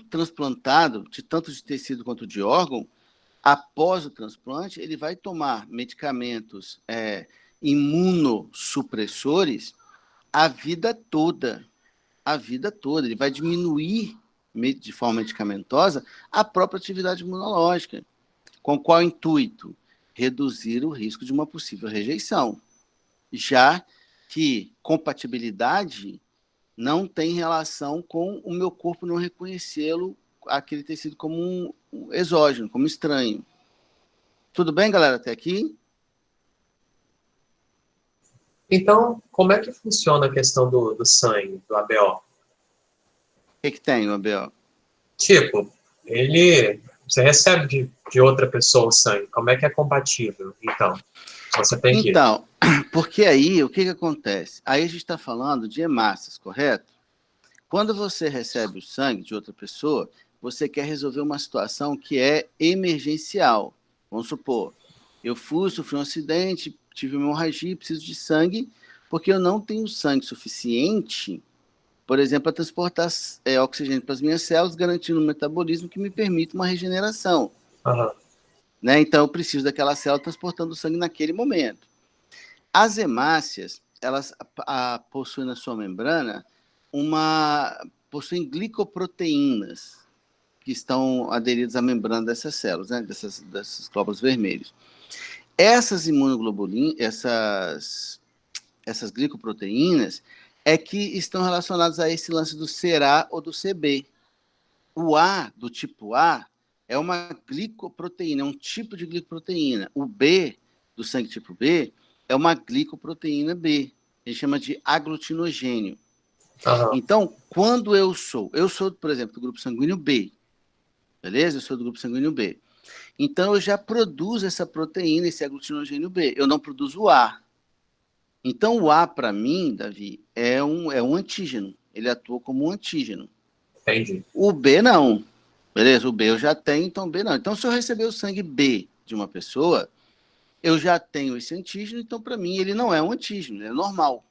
transplantado, tanto de tecido quanto de órgão, após o transplante, ele vai tomar medicamentos imunossupressores a vida toda. Ele vai diminuir de forma medicamentosa a própria atividade imunológica. Com qual intuito? Reduzir o risco de uma possível rejeição. Já que compatibilidade não tem relação com o meu corpo não reconhecê-lo, aquele tecido como um exógeno, como estranho. Tudo bem, galera, até aqui? Então, como é que funciona a questão do sangue, do ABO? O que tem, Abel? Tipo, você recebe de outra pessoa o sangue, como é que é compatível? Então, você tem que... Então, porque aí, o que acontece? Aí a gente está falando de hemácias, correto? Quando você recebe o sangue de outra pessoa, você quer resolver uma situação que é emergencial. Vamos supor, eu sofri um acidente, tive uma hemorragia, preciso de sangue, porque eu não tenho sangue suficiente, por exemplo, para transportar oxigênio para as minhas células, garantindo um metabolismo que me permita uma regeneração. Aham. Né? Então, eu preciso daquela célula transportando o sangue naquele momento. As hemácias, elas possuem na sua membrana possuem glicoproteínas que estão aderidas à membrana dessas células, né? desses glóbulos vermelhos. Essas imunoglobulinas, essas glicoproteínas, é que estão relacionadas a esse lance do CA ou do CB. O A, do tipo A, é uma glicoproteína, é um tipo de glicoproteína. O B, do sangue tipo B, é uma glicoproteína B. A gente chama de aglutinogênio. Aham. Então, quando eu sou, por exemplo, do grupo sanguíneo B, beleza? Eu sou do grupo sanguíneo B. Então, eu já produzo essa proteína, esse aglutinogênio B. Eu não produzo o A. Então, o A, para mim, Davi, é um antígeno. Ele atua como um antígeno. Entendi. O B, não. Beleza? O B eu já tenho, então o B não. Então, se eu receber o sangue B de uma pessoa, eu já tenho esse antígeno, então, para mim, ele não é um antígeno, ele é normal.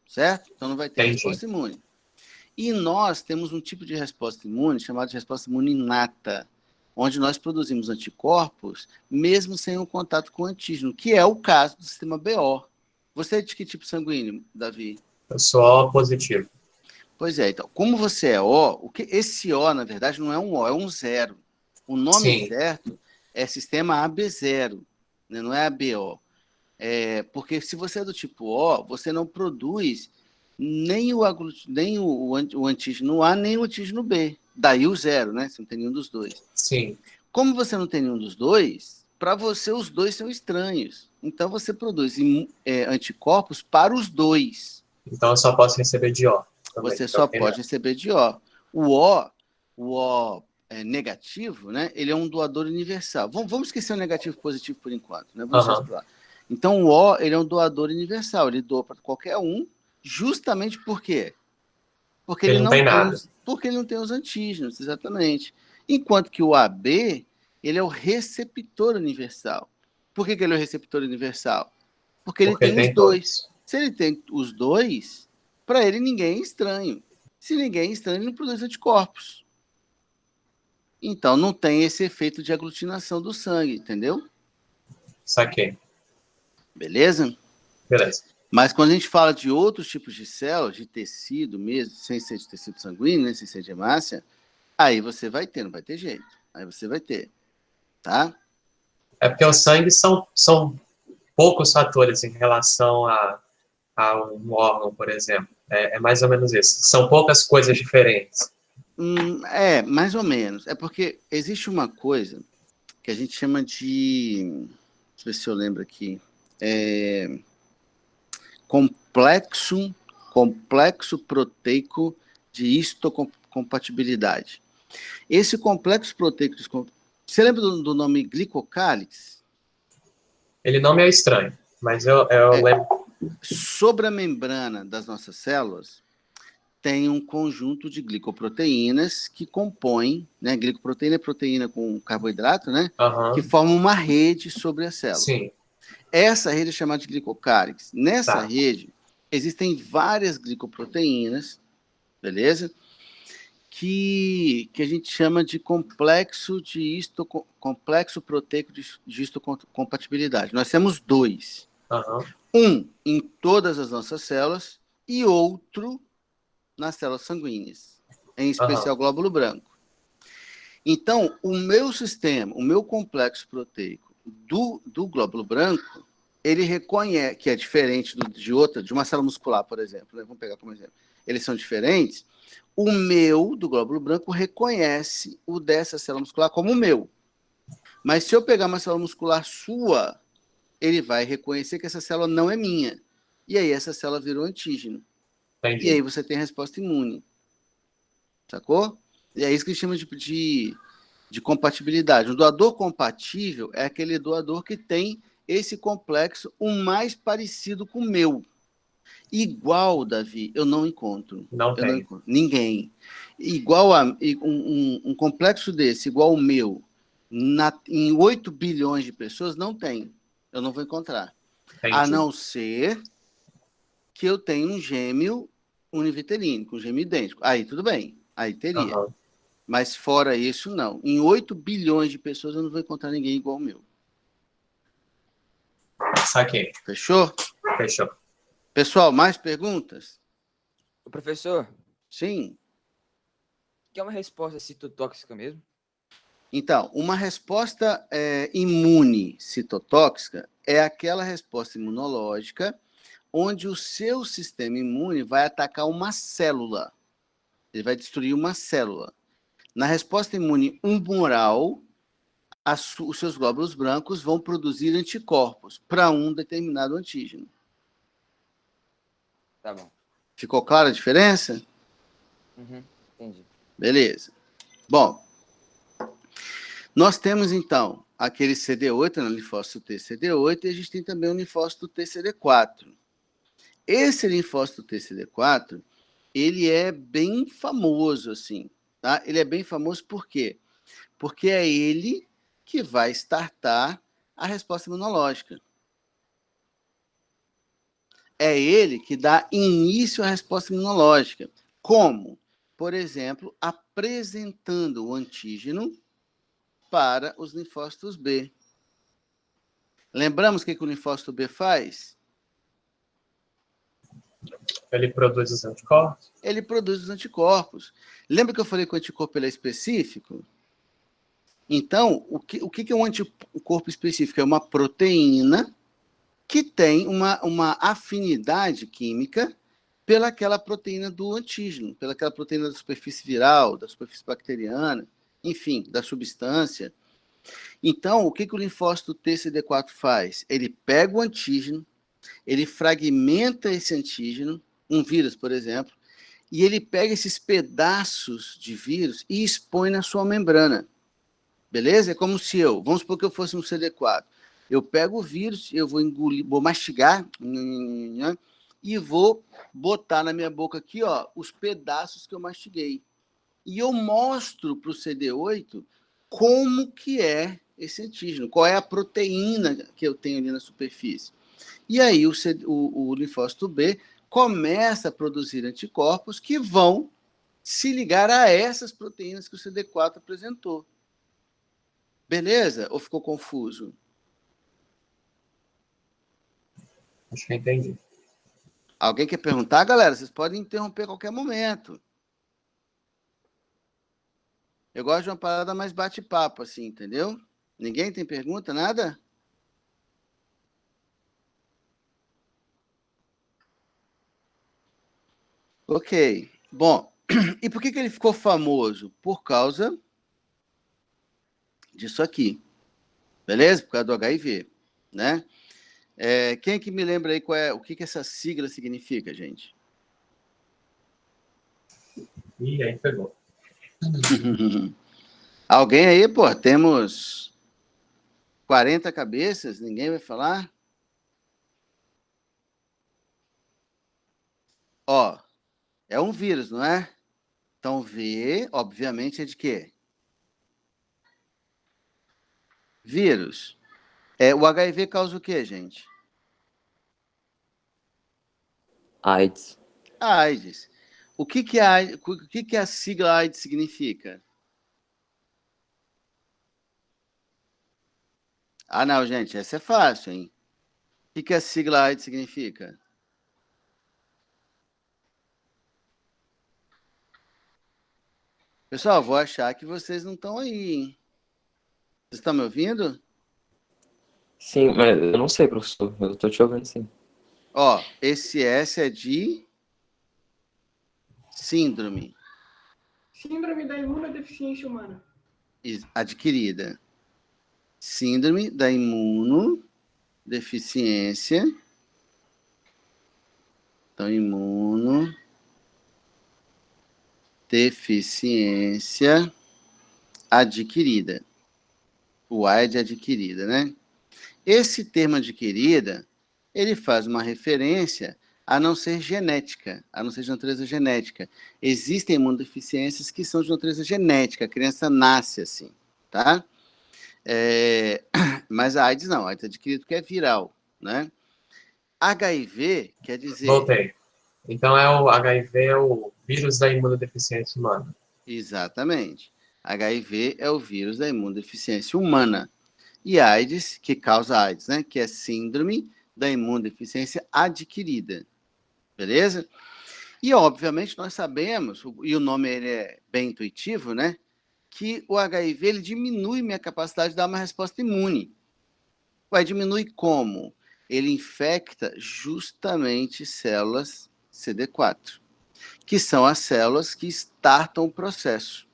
Certo? Então, não vai ter Entendi. resposta imune. E nós temos um tipo de resposta imune chamado de resposta imune inata, onde nós produzimos anticorpos mesmo sem um contato com o antígeno, que é o caso do sistema BO. Você é de que tipo sanguíneo, Davi? Eu sou O positivo. Pois é, então, como você é O, esse O, na verdade, não é um O, é um zero. O nome Sim. certo é sistema AB0, né? Não é ABO. Porque se você é do tipo O, você não produz nem o antígeno A, nem o antígeno B. Daí o zero, né? Você não tem nenhum dos dois. Sim. Como você não tem nenhum dos dois, para você os dois são estranhos. Então você produz anticorpos para os dois. Então eu só posso receber de O. Também. Você Então, só pode receber de O. O O negativo, né? Ele é um doador universal. Vamos esquecer o negativo e positivo por enquanto, né? Vamos explorar. Então o O, ele é um doador universal. Ele doa para qualquer um, justamente por quê? Porque ele não tem nada. Porque ele não tem os antígenos, exatamente. Enquanto que o AB, ele é o receptor universal. Por que ele é o receptor universal? Porque ele tem os dois. Se ele tem os dois, para ele ninguém é estranho. Se ninguém é estranho, ele não produz anticorpos. Então não tem esse efeito de aglutinação do sangue, entendeu? Saquei. Beleza? Beleza. Mas quando a gente fala de outros tipos de células, de tecido mesmo, sem ser de tecido sanguíneo, né, sem ser de hemácia, aí você vai ter, não vai ter jeito. Aí você vai ter, tá? É porque o sangue são poucos fatores em relação a um órgão, por exemplo. É mais ou menos isso. São poucas coisas diferentes. Mais ou menos. É porque existe uma coisa que a gente chama de... Deixa eu ver se eu lembro aqui. Complexo proteico de histocompatibilidade. Esse complexo proteico... Você lembra do nome glicocálix? Ele não me é estranho, mas eu lembro. Sobre a membrana das nossas células, tem um conjunto de glicoproteínas que compõem, né? Glicoproteína é proteína com carboidrato, né? Que formam uma rede sobre a célula. Sim. Essa rede é chamada de glicocálix. Nessa rede, existem várias glicoproteínas, beleza? Que a gente chama de complexo proteico de histocompatibilidade. Nós temos dois. Um em todas as nossas células e outro nas células sanguíneas, em especial glóbulo branco. Então, o meu sistema, o meu complexo proteico do glóbulo branco, ele reconhece, que é diferente de uma célula muscular, por exemplo, né? Vamos pegar como exemplo. Eles são diferentes. O meu, do glóbulo branco, reconhece o dessa célula muscular como o meu. Mas se eu pegar uma célula muscular sua, ele vai reconhecer que essa célula não é minha. E aí essa célula virou antígeno. Entendi. E aí você tem resposta imune. Sacou? E é isso que a gente chama de compatibilidade. Um doador compatível é aquele doador que tem esse complexo o mais parecido com o meu. Igual, Davi, eu não encontro. Não tem. encontro. Ninguém. Igual a um complexo desse, igual o meu, em 8 bilhões de pessoas, não tem. Eu não vou encontrar. Entendi. A não ser que eu tenho um gêmeo univitelínico, um gêmeo idêntico. Aí tudo bem, aí teria. Aham. Mas fora isso, não. Em 8 bilhões de pessoas eu não vou encontrar ninguém igual ao meu. Saquei. Fechou? Fechou. Pessoal, mais perguntas? Ô, professor, Sim. que é uma resposta citotóxica mesmo? Então, uma resposta imune citotóxica é aquela resposta imunológica onde o seu sistema imune vai atacar uma célula. Ele vai destruir uma célula. Na resposta imune humoral, os seus glóbulos brancos vão produzir anticorpos para um determinado antígeno. Tá bom. Ficou clara a diferença? Uhum, entendi. Beleza. Bom, nós temos, então, aquele CD8, o linfócito T CD8, e a gente tem também o linfócito T CD4. Esse linfócito T CD4, ele é bem famoso, assim, tá? Ele é bem famoso por quê? Porque é ele que vai startar a resposta imunológica. É ele que dá início à resposta imunológica. Como? Por exemplo, apresentando o antígeno para os linfócitos B. Lembramos o que o linfócito B faz? Ele produz os anticorpos? Ele produz os anticorpos. Lembra que eu falei que o anticorpo ele é específico? Então, o que é um anticorpo específico? É uma proteína que tem uma afinidade química pelaquela proteína do antígeno, pelaquela proteína da superfície viral, da superfície bacteriana, enfim, da substância. Então, o que o linfócito TCD4 faz? Ele pega o antígeno, ele fragmenta esse antígeno, um vírus, por exemplo, e ele pega esses pedaços de vírus e expõe na sua membrana. Beleza? É como se vamos supor que eu fosse um CD4. Eu pego o vírus, eu vou engolir, vou mastigar, e vou botar na minha boca aqui, ó, os pedaços que eu mastiguei. E eu mostro para o CD8 como que é esse antígeno, qual é a proteína que eu tenho ali na superfície. E aí o linfócito B começa a produzir anticorpos que vão se ligar a essas proteínas que o CD4 apresentou. Beleza? Ou ficou confuso? Acho que eu entendi. Alguém quer perguntar, galera? Vocês podem interromper a qualquer momento. Eu gosto de uma parada mais bate-papo, assim, entendeu? Ninguém tem pergunta, nada? Ok. Bom, e por que ele ficou famoso? Por causa disso aqui. Beleza? Por causa do HIV, né? Quem é que me lembra aí o que essa sigla significa, gente? Ih, aí pegou. Alguém aí, pô, temos 40 cabeças, ninguém vai falar? Ó, é um vírus, não é? Então, V, obviamente, é de quê? Vírus. O HIV causa o quê, gente? AIDS. AIDS. O que a sigla AIDS significa? Ah, não, gente, essa é fácil, hein? O que a sigla AIDS significa? Pessoal, vou achar que vocês não estão aí, hein? Vocês estão me ouvindo? Sim, mas eu não sei, professor. Eu tô te ouvindo, sim. Ó, esse S é de síndrome Síndrome da imunodeficiência humana. adquirida. Síndrome da imunodeficiência. Então, imunodeficiência adquirida. O A é de adquirida, né? Esse termo adquirida, ele faz uma referência a não ser genética, a não ser de natureza genética. Existem imunodeficiências que são de natureza genética, a criança nasce assim, tá? Mas a AIDS não, a AIDS é adquirida porque é viral, né? HIV quer dizer... Voltei. Então, o HIV é o vírus da imunodeficiência humana. Exatamente. HIV é o vírus da imunodeficiência humana. E AIDS, que causa AIDS, né? Que é síndrome da imunodeficiência adquirida. Beleza? E, obviamente, nós sabemos, e o nome ele é bem intuitivo, né? Que o HIV ele diminui minha capacidade de dar uma resposta imune. Vai diminuir como? Ele infecta justamente células CD4, que são as células que startam o processo.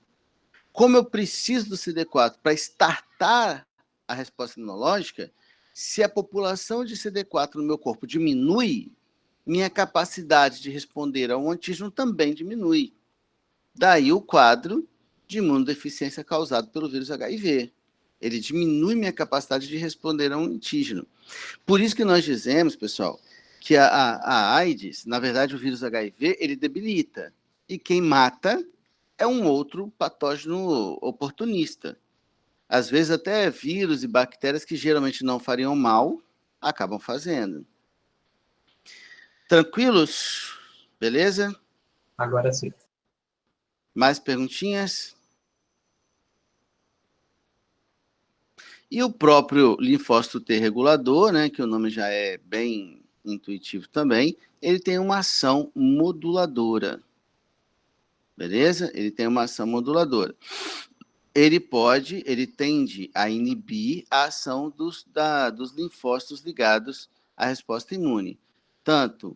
Como eu preciso do CD4 para startar a resposta imunológica, se a população de CD4 no meu corpo diminui, minha capacidade de responder a um antígeno também diminui. Daí o quadro de imunodeficiência causado pelo vírus HIV. Ele diminui minha capacidade de responder a um antígeno. Por isso que nós dizemos, pessoal, que a AIDS, na verdade o vírus HIV, ele debilita. E quem mata é um outro patógeno oportunista. Às vezes até vírus e bactérias que geralmente não fariam mal, acabam fazendo. Tranquilos? Beleza? Agora sim. Mais perguntinhas? E o próprio linfócito T regulador, né, que o nome já é bem intuitivo também, ele tem uma ação moduladora. Beleza? Ele tem uma ação moduladora. Ele tende a inibir a ação dos linfócitos ligados à resposta imune. Tanto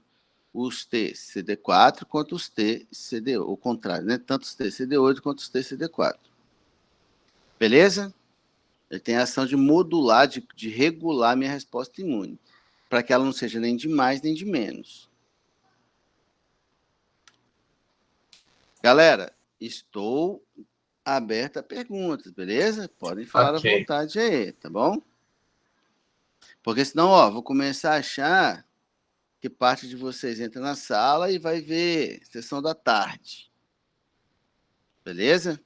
os TCD4 quanto os TCD8, o contrário, né? Tanto os TCD8 quanto os TCD4. Beleza? Ele tem a ação de modular, de regular minha resposta imune, para que ela não seja nem de mais nem de menos. Galera, estou aberto a perguntas, beleza? Podem falar à vontade aí, tá bom? Porque senão, ó, vou começar a achar que parte de vocês entra na sala e vai ver sessão da tarde. Beleza?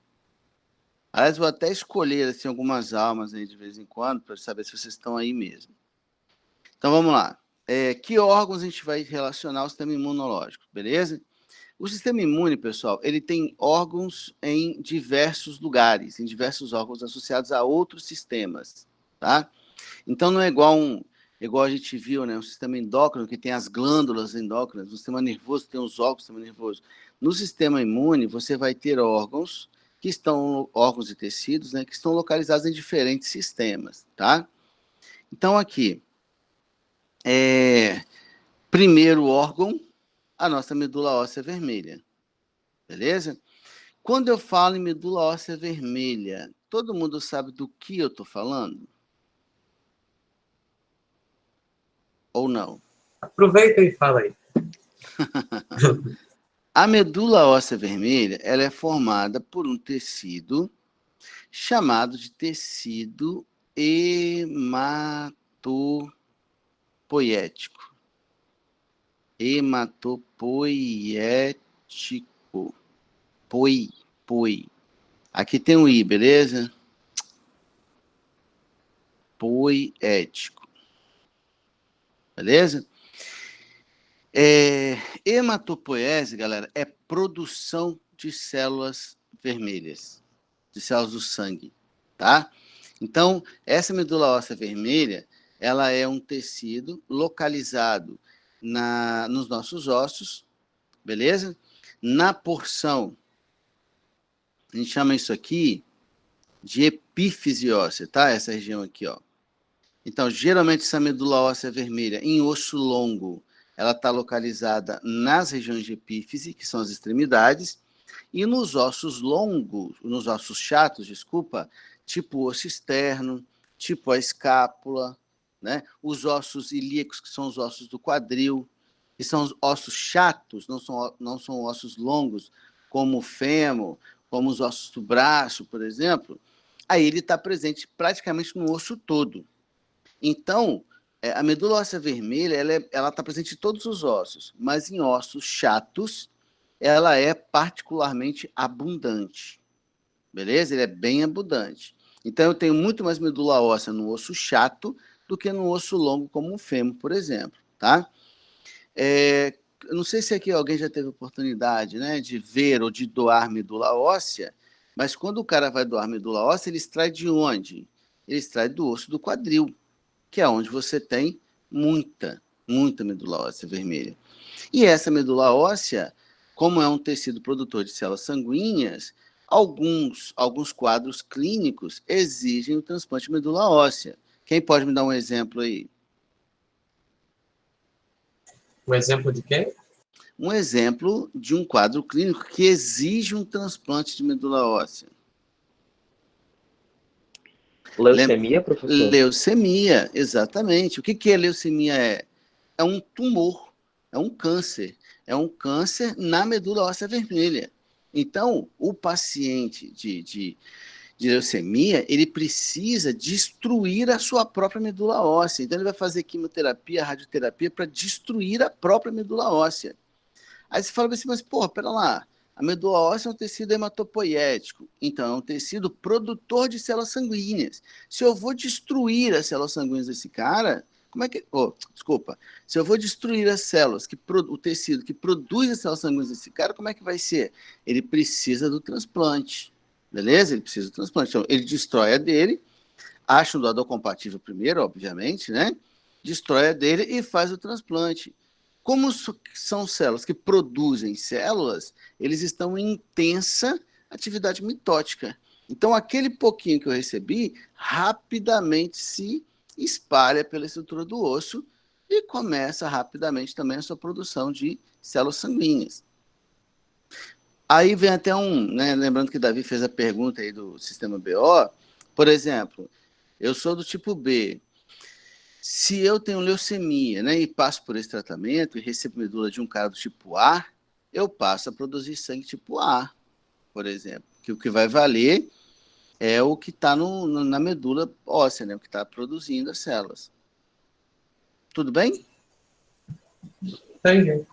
Aliás, vou até escolher assim, algumas almas aí de vez em quando, para saber se vocês estão aí mesmo. Então, vamos lá. Que órgãos a gente vai relacionar ao sistema imunológico, beleza? O sistema imune, pessoal, ele tem órgãos em diversos lugares, em diversos órgãos associados a outros sistemas, tá? Então, não é igual a gente viu, né? Um sistema endócrino que tem as glândulas endócrinas, no sistema nervoso tem os órgãos do sistema nervoso. No sistema imune, você vai ter órgãos e tecidos, né, que estão localizados em diferentes sistemas, tá? Então, aqui, primeiro órgão, a nossa medula óssea vermelha, beleza? Quando eu falo em medula óssea vermelha, todo mundo sabe do que eu estou falando? Ou não? Aproveita e fala aí. A medula óssea vermelha, ela é formada por um tecido chamado de tecido hematopoético. Hematopoético. Poi. Aqui tem um I, beleza? Poético. Beleza? Hematopoese, galera, é produção de células vermelhas, de células do sangue, tá? Então, essa medula óssea vermelha, ela é um tecido localizado nos nossos ossos, beleza? Na porção, a gente chama isso aqui de epífise óssea, tá? Essa região aqui, ó. Então, geralmente, essa medula óssea vermelha, em osso longo, ela está localizada nas regiões de epífise, que são as extremidades, e nos ossos longos, nos ossos chatos, desculpa, tipo o osso externo, tipo a escápula, né? Os ossos ilíacos, que são os ossos do quadril, que são os ossos chatos, não são ossos longos, como o fêmur, como os ossos do braço, por exemplo, aí ele está presente praticamente no osso todo. Então, a medula óssea vermelha, ela está presente em todos os ossos, mas em ossos chatos, ela é particularmente abundante. Beleza? Ele é bem abundante. Então, eu tenho muito mais medula óssea no osso chato do que no osso longo, como o fêmur, por exemplo. tá? Eu não sei se aqui alguém já teve oportunidade, né, de ver ou de doar medula óssea, mas quando o cara vai doar medula óssea, ele extrai de onde? Ele extrai do osso do quadril, que é onde você tem muita medula óssea vermelha. E essa medula óssea, como é um tecido produtor de células sanguíneas, alguns quadros clínicos exigem o transplante de medula óssea. Quem pode me dar um exemplo aí? Um exemplo de quê? Um exemplo de um quadro clínico que exige um transplante de medula óssea. Leucemia, professor? Leucemia, exatamente. O que é leucemia? É um tumor, é um câncer. É um câncer na medula óssea vermelha. Então, o paciente de leucemia, ele precisa destruir a sua própria medula óssea. Então, ele vai fazer quimioterapia, radioterapia para destruir a própria medula óssea. Aí você fala assim, mas porra, pera lá, a medula óssea é um tecido hematopoético, então é um tecido produtor de células sanguíneas. Se eu vou destruir as células sanguíneas desse cara, como é que... desculpa. Se eu vou destruir as células, o tecido que produz as células sanguíneas desse cara, como é que vai ser? Ele precisa do transplante, beleza? Ele precisa do transplante. Então, ele destrói a dele, acha um doador compatível primeiro, obviamente, né? Destrói a dele e faz o transplante. Como são células que produzem células, eles estão em intensa atividade mitótica. Então, aquele pouquinho que eu recebi rapidamente se espalha pela estrutura do osso e começa rapidamente também a sua produção de células sanguíneas. Aí vem até né, lembrando que Davi fez a pergunta aí do sistema BO, por exemplo, eu sou do tipo B. Se eu tenho leucemia, né, e passo por esse tratamento e recebo medula de um cara do tipo A, eu passo a produzir sangue tipo A, por exemplo. Que o que vai valer é o que está na medula óssea, né, o que está produzindo as células. Tudo bem? Entendi.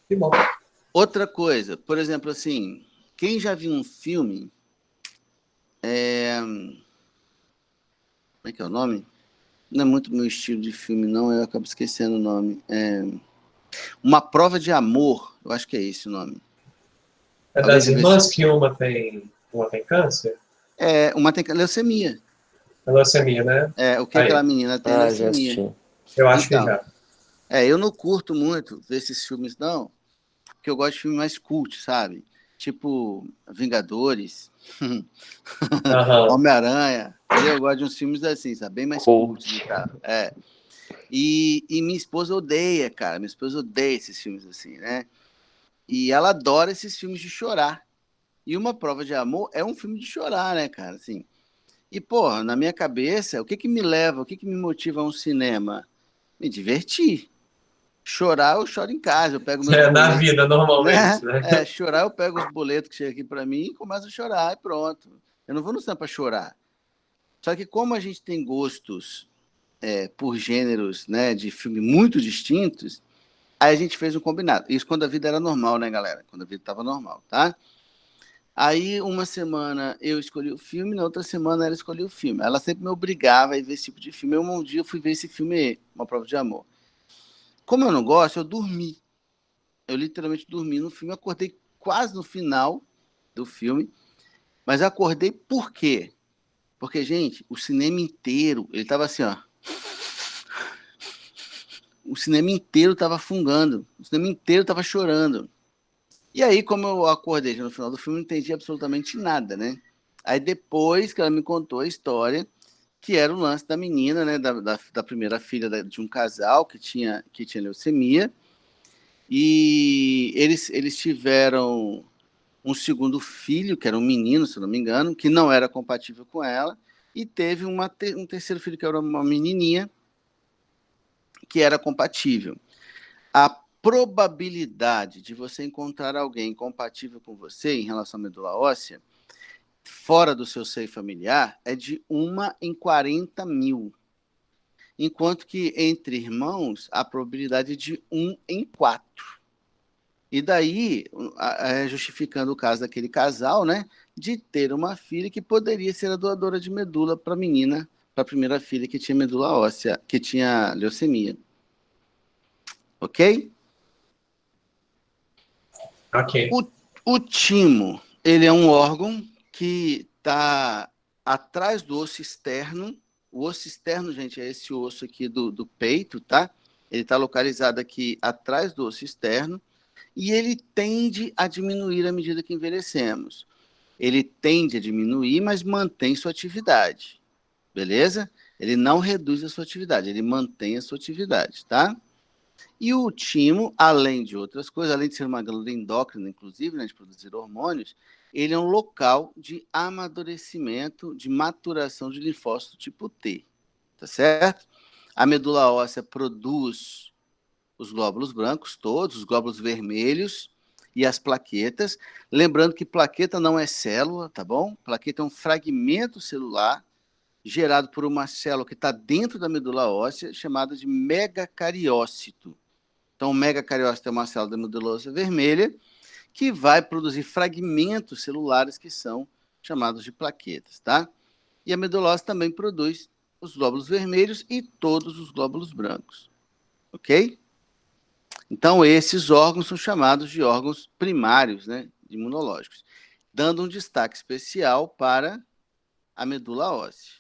Que bom. Outra coisa, por exemplo, assim, quem já viu um filme... Como é que é o nome? Não é muito meu estilo de filme, não, eu acabo esquecendo o nome. Uma Prova de Amor, eu acho que é esse o nome. É das irmãs que uma tem câncer? Uma tem leucemia. É leucemia, né? O que aquela menina tem já leucemia. assisti. Eu acho que Então, já. eu não curto muito ver esses filmes, não, porque eu gosto de filme mais cult, sabe? Tipo Vingadores, Aham. Homem-Aranha, entendeu? Eu gosto de uns filmes assim, sabe? Bem mais cult e tal. E minha esposa odeia, cara. Minha esposa odeia esses filmes assim, né? E ela adora esses filmes de chorar. E Uma Prova de Amor é um filme de chorar, né, cara? Assim. E, porra, na minha cabeça, o que me leva, o que me motiva a um cinema? Me divertir. Chorar, eu choro em casa, eu pego meus Na boletos. vida, normalmente, Né? né? Chorar, eu pego os boletos que chegam aqui para mim e começo a chorar e pronto. Eu não vou no cinema para chorar. Só que como a gente tem gostos por gêneros, né, de filme muito distintos, aí a gente fez um combinado. Isso quando a vida era normal, né, galera? Quando a vida estava normal, tá? Aí, uma semana eu escolhi o filme, na outra semana ela escolheu o filme. Ela sempre me obrigava a ver esse tipo de filme. Um dia eu fui ver esse filme, Uma Prova de Amor. Como eu não gosto, eu dormi. Eu literalmente dormi no filme. Acordei quase no final do filme. Mas eu acordei por quê? Porque, gente, o cinema inteiro, ele tava assim, ó. O cinema inteiro tava fungando. O cinema inteiro tava chorando. E aí, como eu acordei já no final do filme, não entendi absolutamente nada, né? Aí depois que ela me contou a história, que era o lance da menina, né? Da primeira filha de um casal que tinha leucemia. E eles tiveram um segundo filho, que era um menino, se não me engano, que não era compatível com ela. E teve um terceiro filho, que era uma menininha, que era compatível. A probabilidade de você encontrar alguém compatível com você em relação à medula óssea, fora do seu seio familiar, é de 1 em 40 mil. Enquanto que entre irmãos, a probabilidade é de 1 em 4. E daí, justificando o caso daquele casal, né, de ter uma filha que poderia ser a doadora de medula para a menina, para a primeira filha que tinha medula óssea, que tinha leucemia. Ok? Ok. O timo, ele é um órgão que está atrás do osso externo. O osso externo, gente, é esse osso aqui do peito, tá? Ele está localizado aqui atrás do osso externo e ele tende a diminuir à medida que envelhecemos. Ele tende a diminuir, mas mantém sua atividade, beleza? Ele não reduz a sua atividade, ele mantém a sua atividade, tá? E o timo, além de outras coisas, além de ser uma glândula endócrina, inclusive, né, de produzir hormônios, ele é um local de amadurecimento, de maturação de linfócito tipo T, tá certo? A medula óssea produz os glóbulos brancos, todos, os glóbulos vermelhos e as plaquetas. Lembrando que plaqueta não é célula, tá bom? Plaqueta é um fragmento celular gerado por uma célula que está dentro da medula óssea, chamada de megacariócito. Então, o megacariócito é uma célula da medula óssea vermelha que vai produzir fragmentos celulares que são chamados de plaquetas, tá? E a medula óssea também produz os glóbulos vermelhos e todos os glóbulos brancos, ok? Então, esses órgãos são chamados de órgãos primários, né, imunológicos, dando um destaque especial para a medula óssea,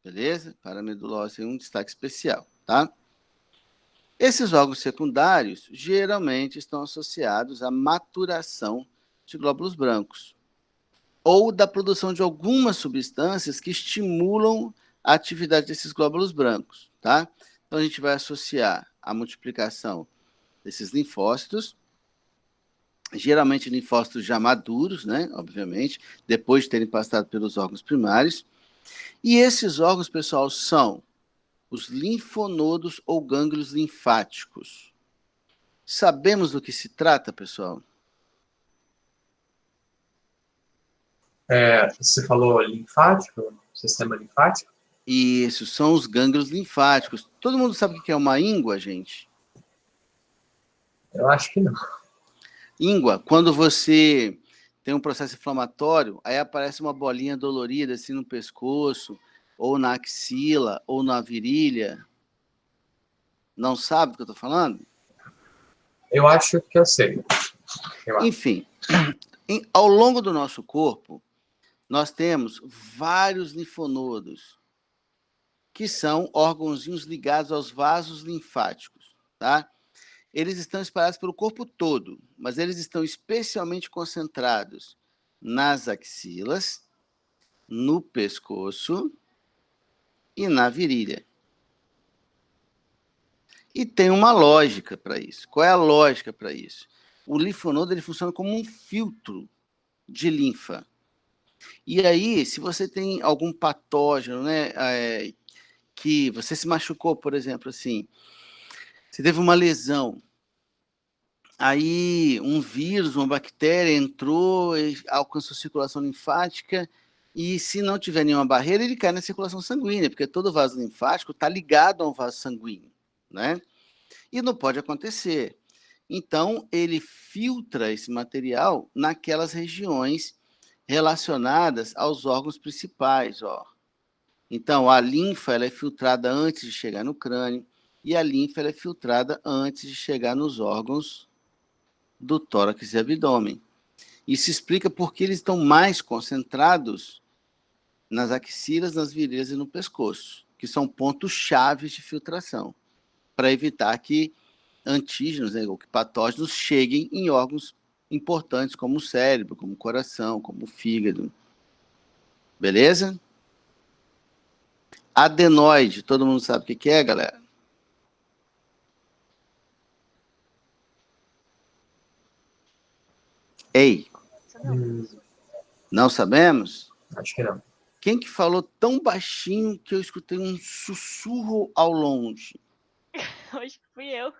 beleza? Para a medula óssea, um destaque especial, tá? Esses órgãos secundários geralmente estão associados à maturação de glóbulos brancos ou da produção de algumas substâncias que estimulam a atividade desses glóbulos brancos, tá? Então a gente vai associar a multiplicação desses linfócitos, geralmente linfócitos já maduros, né? Obviamente, depois de terem passado pelos órgãos primários. E esses órgãos, pessoal, são os linfonodos ou gânglios linfáticos. Sabemos do que se trata, pessoal? Você falou linfático, sistema linfático? Isso, são os gânglios linfáticos. Todo mundo sabe o que é uma íngua, gente? Eu acho que não. Íngua, quando você tem um processo inflamatório, aí aparece uma bolinha dolorida assim no pescoço, ou na axila, ou na virilha. Não sabe do que eu estou falando? Eu acho que eu sei. Enfim, ao longo do nosso corpo, nós temos vários linfonodos, que são órgãozinhos ligados aos vasos linfáticos, tá? Eles estão espalhados pelo corpo todo, mas eles estão especialmente concentrados nas axilas, no pescoço e na virilha. E tem uma lógica para isso. Qual é a lógica para isso? O linfonodo ele funciona como um filtro de linfa. E aí, se você tem algum patógeno, né, que você se machucou, por exemplo, assim, você teve uma lesão, aí um vírus, uma bactéria entrou, alcançou a circulação linfática, e se não tiver nenhuma barreira, ele cai na circulação sanguínea, porque todo vaso linfático está ligado a um vaso sanguíneo, né? E não pode acontecer. Então, ele filtra esse material naquelas regiões relacionadas aos órgãos principais, ó. Então, a linfa ela é filtrada antes de chegar no crânio e a linfa ela é filtrada antes de chegar nos órgãos do tórax e abdômen. Isso explica por que eles estão mais concentrados nas axilas, nas virilhas e no pescoço, que são pontos chaves de filtração, para evitar que antígenos, né, ou que patógenos cheguem em órgãos importantes como o cérebro, como o coração, como o fígado. Beleza? Adenoide, todo mundo sabe o que é, galera? Ei, não sabemos? Acho que não. Quem que falou tão baixinho que eu escutei um sussurro ao longe? Hoje fui eu,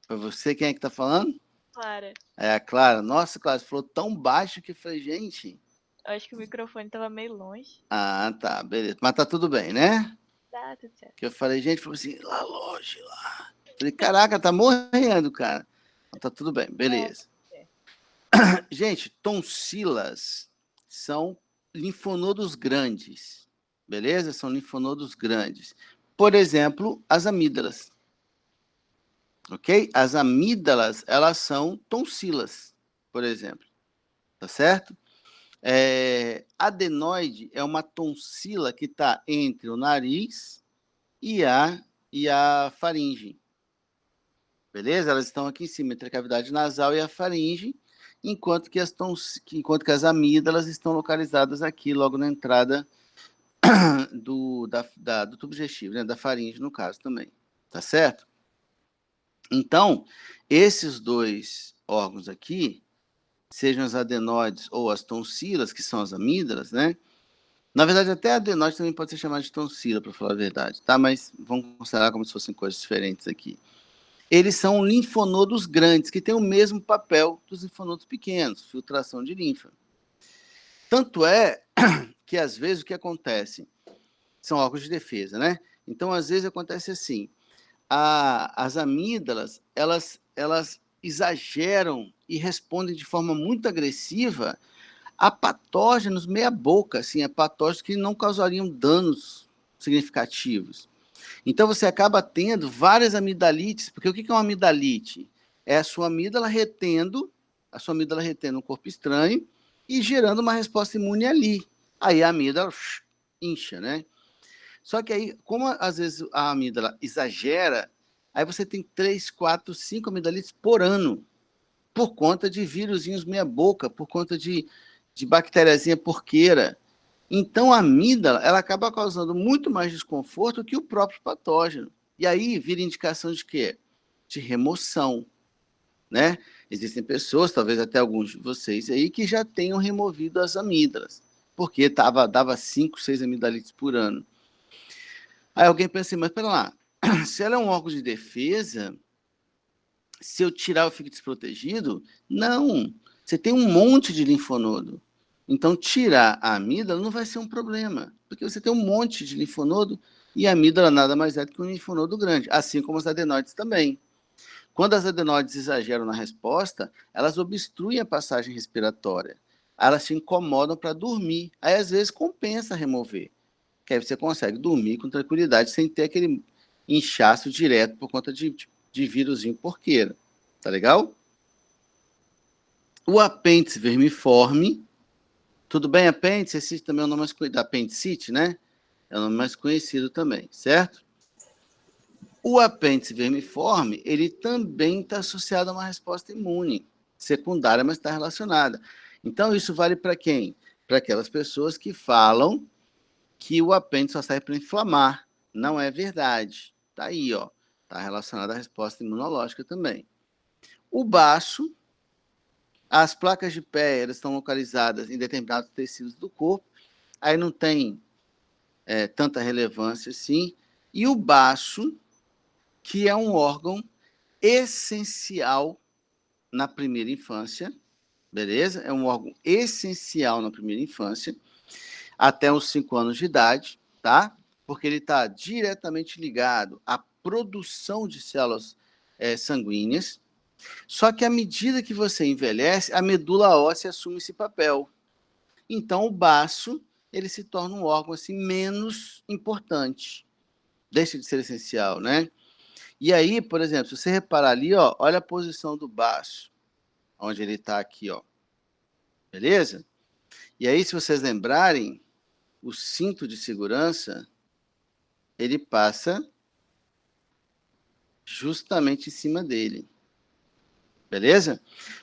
Foi você? Quem é que tá falando? Clara. É a Clara. Nossa, Clara, você falou tão baixo que eu falei, gente... Eu acho que o microfone tava meio longe. Ah, tá, beleza. Mas tá tudo bem, né? Tá, tudo certo. Que eu falei, gente, falou assim, lá longe, lá. Falei, caraca, tá morrendo, cara. Tá tudo bem, beleza. Gente, tonsilas são linfonodos grandes, beleza? São linfonodos grandes. Por exemplo, as amígdalas. ok? As amígdalas, elas são tonsilas, por exemplo, tá certo? Adenoide é uma tonsila que está entre o nariz e a faringe, beleza? Elas estão aqui em cima, entre a cavidade nasal e a faringe, enquanto que as amígdalas estão localizadas aqui, logo na entrada do tubo digestivo, né? Da faringe, no caso, também, tá certo? Então, esses dois órgãos aqui, sejam as adenoides ou as tonsilas, que são as amígdalas, né? Na verdade, até a adenoide também pode ser chamada de tonsila, para falar a verdade, tá? Mas vamos considerar como se fossem coisas diferentes aqui. Eles são linfonodos grandes, que têm o mesmo papel dos linfonodos pequenos, filtração de linfa. Tanto é que, às vezes, o que acontece? São órgãos de defesa, né? Então, às vezes, acontece assim, as amígdalas, elas exageram e respondem de forma muito agressiva a patógenos meia-boca, assim, a patógenos que não causariam danos significativos. Então, você acaba tendo várias amidalites, porque o que é uma amidalite? É a sua amígdala retendo um corpo estranho e gerando uma resposta imune ali. Aí a amígdala incha, né? Só que aí, como às vezes a amígdala exagera, aí você tem 3, 4, 5 amidalites por ano, por conta de vírusinhos meia-boca, por conta de bactériazinha porqueira. Então, a amígdala, ela acaba causando muito mais desconforto que o próprio patógeno. E aí vira indicação de quê? De remoção, né? Existem pessoas, talvez até alguns de vocês aí, que já tenham removido as amígdalas, porque dava 5, 6 amidalites por ano. Aí alguém pensa assim, mas pera lá, se ela é um órgão de defesa, se eu tirar eu fico desprotegido? Não, você tem um monte de linfonodo. Então, tirar a amígdala não vai ser um problema, porque você tem um monte de linfonodo e a amígdala nada mais é do que um linfonodo grande, assim como as adenoides também. Quando as adenoides exageram na resposta, elas obstruem a passagem respiratória. Elas te incomodam para dormir. Aí, às vezes, compensa remover, que aí você consegue dormir com tranquilidade, sem ter aquele inchaço direto por conta de vírusinho porqueira. Tá legal? O apêndice vermiforme. Tudo bem, apêndice? Esse também é o nome mais conhecido, apendicite, né? É o nome mais conhecido também, certo? O apêndice vermiforme, ele também está associado a uma resposta imune, secundária, mas está relacionada. Então, isso vale para quem? Para aquelas pessoas que falam que o apêndice só serve para inflamar. Não é verdade. Está aí, ó. Está relacionado à resposta imunológica também. O baço, as placas de pé, elas estão localizadas em determinados tecidos do corpo, aí não tem tanta relevância assim. E o baço, que é um órgão essencial na primeira infância, beleza? É um órgão essencial na primeira infância, até os 5 anos de idade, tá? Porque ele está diretamente ligado à produção de células sanguíneas. Só que à medida que você envelhece, a medula óssea assume esse papel. Então, o baço, ele se torna um órgão assim, menos importante. Deixa de ser essencial, né? E aí, por exemplo, se você reparar ali, ó, olha a posição do baço, onde ele está aqui, ó. Beleza? E aí, se vocês lembrarem, o cinto de segurança, ele passa justamente em cima dele. Beleza?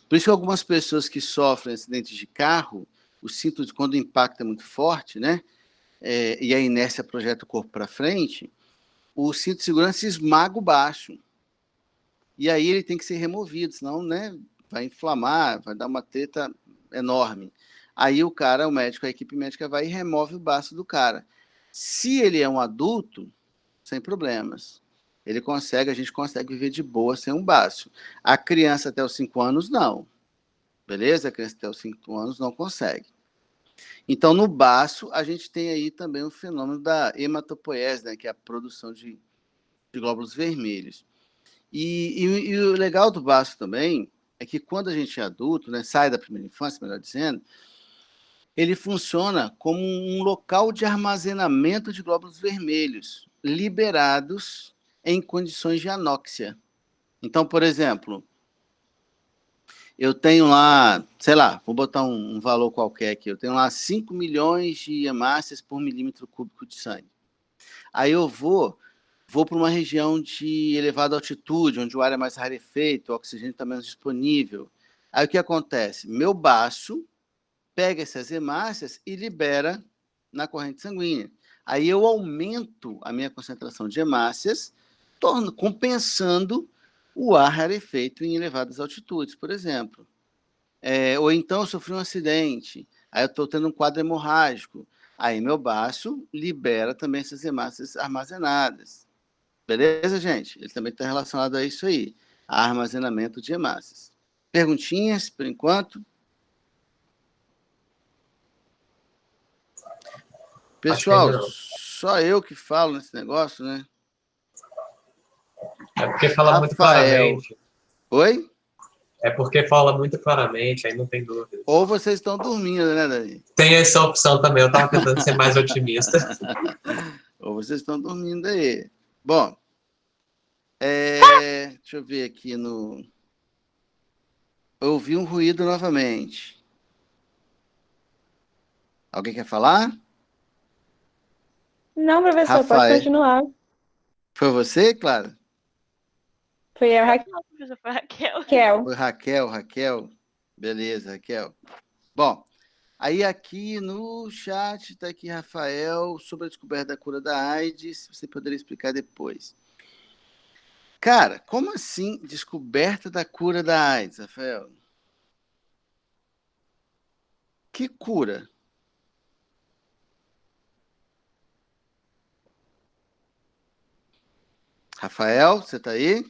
Por isso que algumas pessoas que sofrem acidentes de carro, o cinto, quando o impacto é muito forte, né? E a inércia projeta o corpo para frente, o cinto de segurança esmaga o baço. E aí ele tem que ser removido, senão, né, vai inflamar, vai dar uma treta enorme. Aí o médico, a equipe médica vai e remove o baço do cara. Se ele é um adulto, sem problemas. A gente consegue viver de boa sem um baço. A criança até os 5 anos, não. Beleza? A criança até os 5 anos não consegue. Então, no baço, a gente tem aí também o fenômeno da hematopoiese, né, que é a produção de glóbulos vermelhos. E o legal do baço também é que quando a gente é adulto, né, sai da primeira infância, melhor dizendo, ele funciona como um local de armazenamento de glóbulos vermelhos liberados em condições de anóxia. Então, por exemplo, eu tenho lá, sei lá, vou botar um valor qualquer aqui, eu tenho lá 5 milhões de hemácias por milímetro cúbico de sangue. Aí eu vou para uma região de elevada altitude, onde o ar é mais rarefeito, o oxigênio está menos disponível. Aí o que acontece? Meu baço pega essas hemácias e libera na corrente sanguínea. Aí eu aumento a minha concentração de hemácias, compensando o ar rarefeito em elevadas altitudes, por exemplo. Ou então eu sofri um acidente, aí eu estou tendo um quadro hemorrágico, aí meu baço libera também essas hemácias armazenadas. Beleza, gente? Ele também está relacionado a isso aí, a armazenamento de hemácias. Perguntinhas, por enquanto? Pessoal, só eu que falo nesse negócio, né? É porque fala muito claramente. Oi? É porque fala muito claramente, aí não tem dúvida. Ou vocês estão dormindo, né, Dani? Tem essa opção também, eu estava tentando ser mais otimista. Ou vocês estão dormindo aí. Bom, deixa eu ver aqui no... Eu ouvi um ruído novamente. Alguém quer falar? Não, professor, Rafael. pode continuar. Foi você, Clara? Foi a Não, professor, foi a Raquel. Raquel. Foi Raquel. Beleza, Raquel. Bom, aí aqui no chat está aqui Rafael sobre a descoberta da cura da AIDS. Você poderia explicar depois. Cara, como assim descoberta da cura da AIDS, Rafael? Que cura? Rafael, você está aí?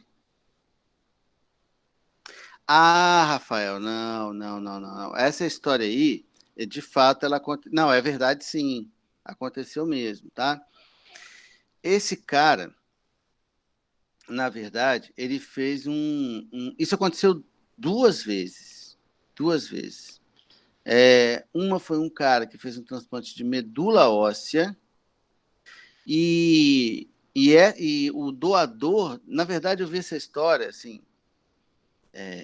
Ah, Rafael, não. Essa história aí, de fato, ela aconteceu. Não, é verdade, sim. Aconteceu mesmo, tá? Esse cara, na verdade, ele fez Isso aconteceu duas vezes. Duas vezes. Uma foi um cara que fez um transplante de medula óssea e o doador, na verdade, eu vi essa história, assim,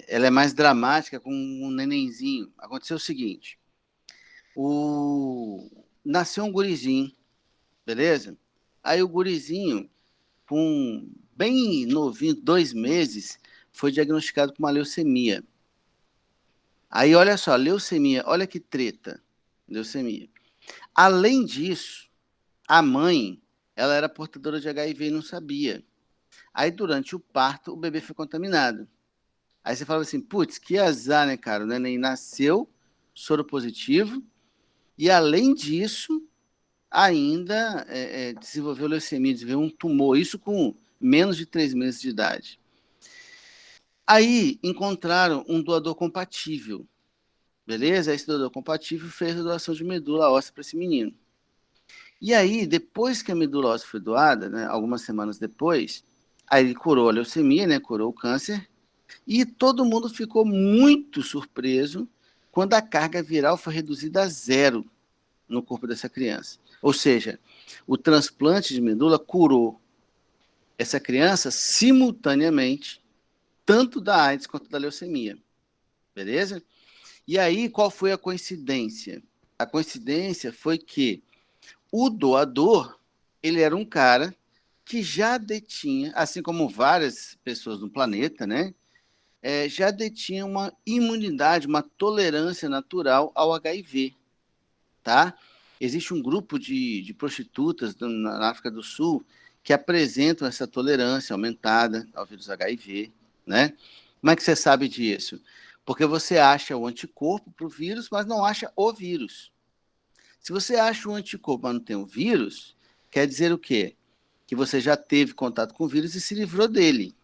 ela é mais dramática com um nenenzinho. Aconteceu o seguinte, nasceu um gurizinho, beleza? Aí o gurizinho, com bem novinho, 2 meses, foi diagnosticado com uma leucemia. Aí, olha só, leucemia, olha que treta, leucemia. Além disso, a mãe, ela era portadora de HIV e não sabia. Aí, durante o parto, o bebê foi contaminado. Aí você fala assim, putz, que azar, né, cara? O neném nasceu soro positivo e, além disso, ainda desenvolveu leucemia, desenvolveu um tumor, isso com menos de 3 meses de idade. Aí encontraram um doador compatível, beleza? Esse doador compatível fez a doação de medula óssea para esse menino. E aí, depois que a medula óssea foi doada, né, algumas semanas depois, aí ele curou a leucemia, né, curou o câncer, e todo mundo ficou muito surpreso quando a carga viral foi reduzida a 0 no corpo dessa criança. Ou seja, o transplante de medula curou essa criança simultaneamente, tanto da AIDS quanto da leucemia. Beleza? E aí, qual foi a coincidência? A coincidência foi que o doador, ele era um cara que já detinha, assim como várias pessoas no planeta, né? Já detinha uma imunidade, uma tolerância natural ao HIV, tá? Existe um grupo de prostitutas na África do Sul que apresentam essa tolerância aumentada ao vírus HIV, né? Como é que você sabe disso? Porque você acha o anticorpo para o vírus, mas não acha o vírus. Se você acha o anticorpo, mas não tem o vírus, quer dizer o quê? Que você já teve contato com o vírus e se livrou dele.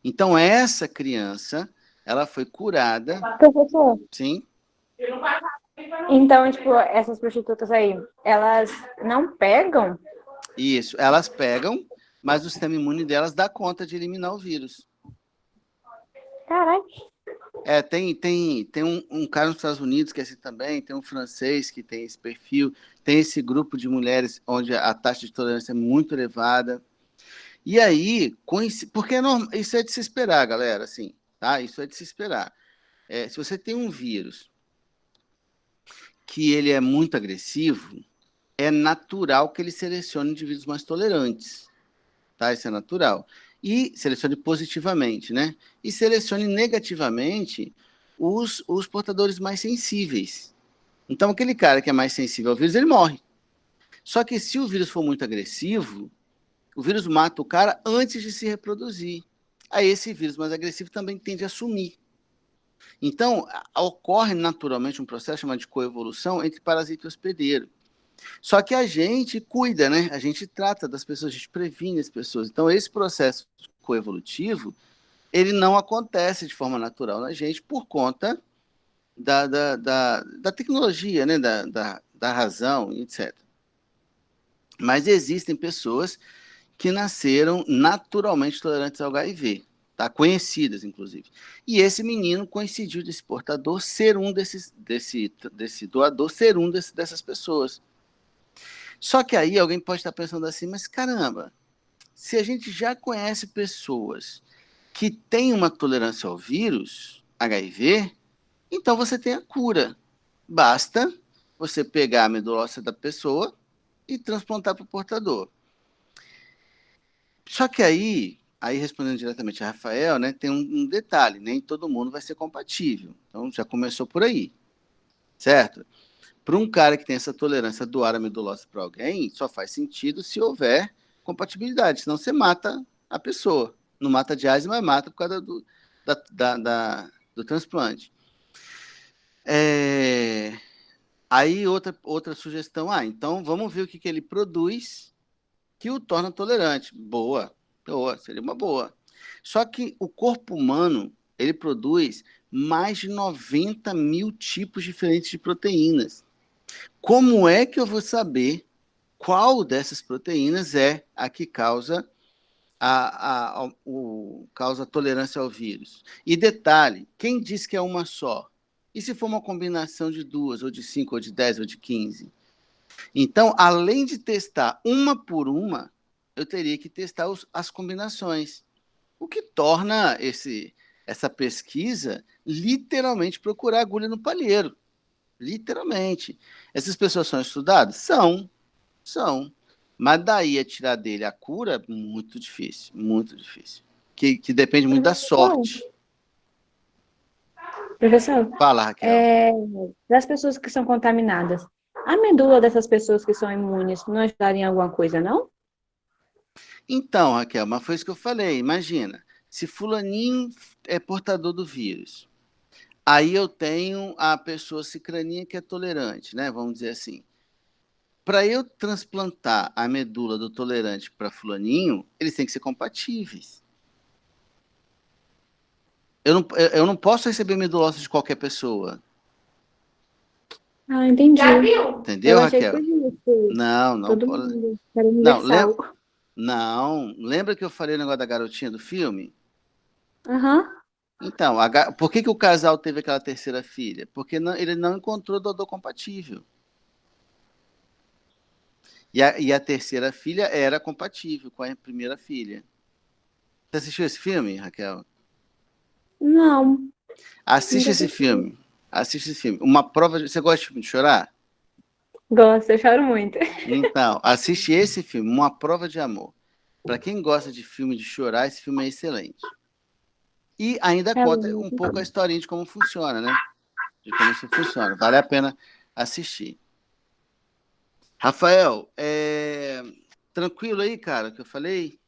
Então, essa criança, ela foi curada... Professor. Sim? Então, tipo, essas prostitutas aí, elas não pegam? Isso, elas pegam, mas o sistema imune delas dá conta de eliminar o vírus. Caraca. Tem um cara nos Estados Unidos que é assim também, tem um francês que tem esse perfil, tem esse grupo de mulheres onde a taxa de tolerância é muito elevada. E aí, porque isso é de se esperar, galera, assim, tá? Isso é de se esperar. Se você tem um vírus que ele é muito agressivo, é natural que ele selecione indivíduos mais tolerantes, tá? Isso é natural. E selecione positivamente, né? E selecione negativamente os portadores mais sensíveis. Então, aquele cara que é mais sensível ao vírus, ele morre. Só que se o vírus for muito agressivo, o vírus mata o cara antes de se reproduzir. Aí esse vírus mais agressivo também tende a sumir. Então, ocorre naturalmente um processo chamado de coevolução entre parasita e hospedeiro. Só que a gente cuida, né? A gente trata das pessoas, a gente previne as pessoas. Então, esse processo coevolutivo, ele não acontece de forma natural na gente por conta da tecnologia, né? Da razão, etc. Mas existem pessoas que nasceram naturalmente tolerantes ao HIV, tá? Conhecidas, inclusive. E esse menino coincidiu desse portador ser um desse doador, ser um dessas pessoas. Só que aí alguém pode estar pensando assim, mas caramba, se a gente já conhece pessoas que têm uma tolerância ao vírus, HIV, então você tem a cura. Basta você pegar a medula óssea da pessoa e transplantar para o portador. Só que aí respondendo diretamente a Rafael, né, tem um detalhe, nem todo mundo vai ser compatível. Então já começou por aí, certo? Para um cara que tem essa tolerância a doar a medula óssea para alguém, só faz sentido se houver compatibilidade, senão você mata a pessoa. Não mata de AIDS, mas mata por causa do transplante. Aí outra sugestão, então vamos ver o que ele produz que o torna tolerante. Boa, seria uma boa. Só que o corpo humano, ele produz mais de 90 mil tipos diferentes de proteínas. Como é que eu vou saber qual dessas proteínas é a que causa causa tolerância ao vírus? E detalhe, quem diz que é uma só? E se for uma combinação de 2, ou de 5, ou de 10, ou de 15? Então, além de testar uma por uma, eu teria que testar as combinações, o que torna essa pesquisa literalmente procurar agulha no palheiro. Literalmente. Essas pessoas são estudadas? São. Mas daí a tirar dele a cura, muito difícil, muito difícil. Que depende muito da sorte. Professor, Fala, Raquel. das pessoas que são contaminadas, a medula dessas pessoas que são imunes não ajudaria em alguma coisa, não? Então, Raquel, mas foi isso que eu falei. Imagina, se fulaninho é portador do vírus, aí eu tenho a pessoa cicraninha que é tolerante, né? Vamos dizer assim. Para eu transplantar a medula do tolerante para fulaninho, eles têm que ser compatíveis. Eu não posso receber medula óssea de qualquer pessoa. Ah, entendi. Entendeu, Eu achei que Raquel? podia ser Não todo pode. mundo, era Não, universal. lembra que eu falei o negócio da garotinha do filme? Aham. Então, por que o casal teve aquela terceira filha? Porque ele não encontrou doador compatível. E a terceira filha era compatível com a primeira filha. Você assistiu esse filme, Raquel? Não, Assiste nunca esse assisti. filme. Assiste esse filme. Uma prova Você gosta de filme de chorar? Gosto, eu choro muito. Então, assiste esse filme, Uma Prova de Amor. Para quem gosta de filme de chorar, esse filme é excelente. E ainda É conta um muito. pouco a historinha de como funciona, né? De como isso funciona. Vale a pena assistir. Rafael, tranquilo aí, cara, que eu falei?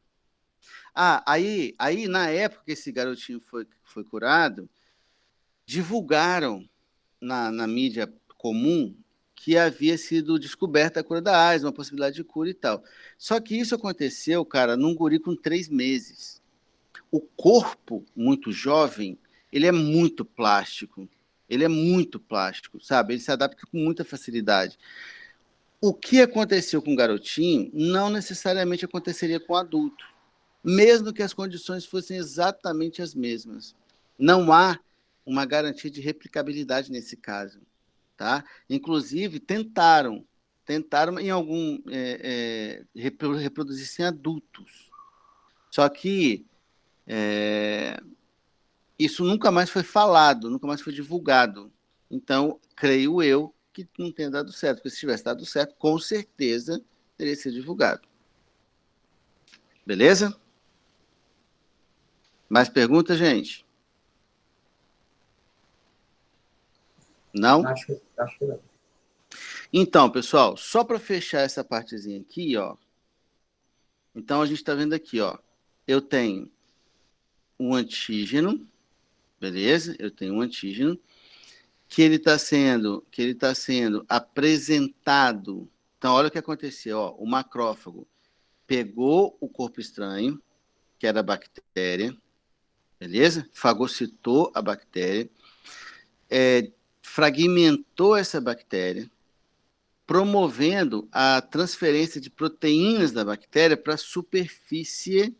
Aí na época que esse garotinho foi curado, divulgaram na mídia comum que havia sido descoberta a cura da AIDS, uma possibilidade de cura e tal. Só que isso aconteceu, cara, num guri com 3 meses. O corpo, muito jovem, ele é muito plástico. Ele é muito plástico, sabe? Ele se adapta com muita facilidade. O que aconteceu com o garotinho não necessariamente aconteceria com o adulto, mesmo que as condições fossem exatamente as mesmas. Não há uma garantia de replicabilidade nesse caso, tá? Inclusive, tentaram em algum reproduzir em adultos, Só que isso nunca mais foi falado, nunca mais foi divulgado. Então, creio eu que não tenha dado certo, porque se tivesse dado certo, com certeza teria sido divulgado. Beleza? Mais perguntas, gente? Não? Acho que não. Então, pessoal, só para fechar essa partezinha aqui, ó. Então, a gente está vendo aqui, ó. Eu tenho um antígeno, beleza? Eu tenho um antígeno que ele está sendo apresentado. Então, olha o que aconteceu, ó. O macrófago pegou o corpo estranho, que era a bactéria, beleza? Fagocitou a bactéria, fragmentou essa bactéria, promovendo a transferência de proteínas da bactéria para a superfície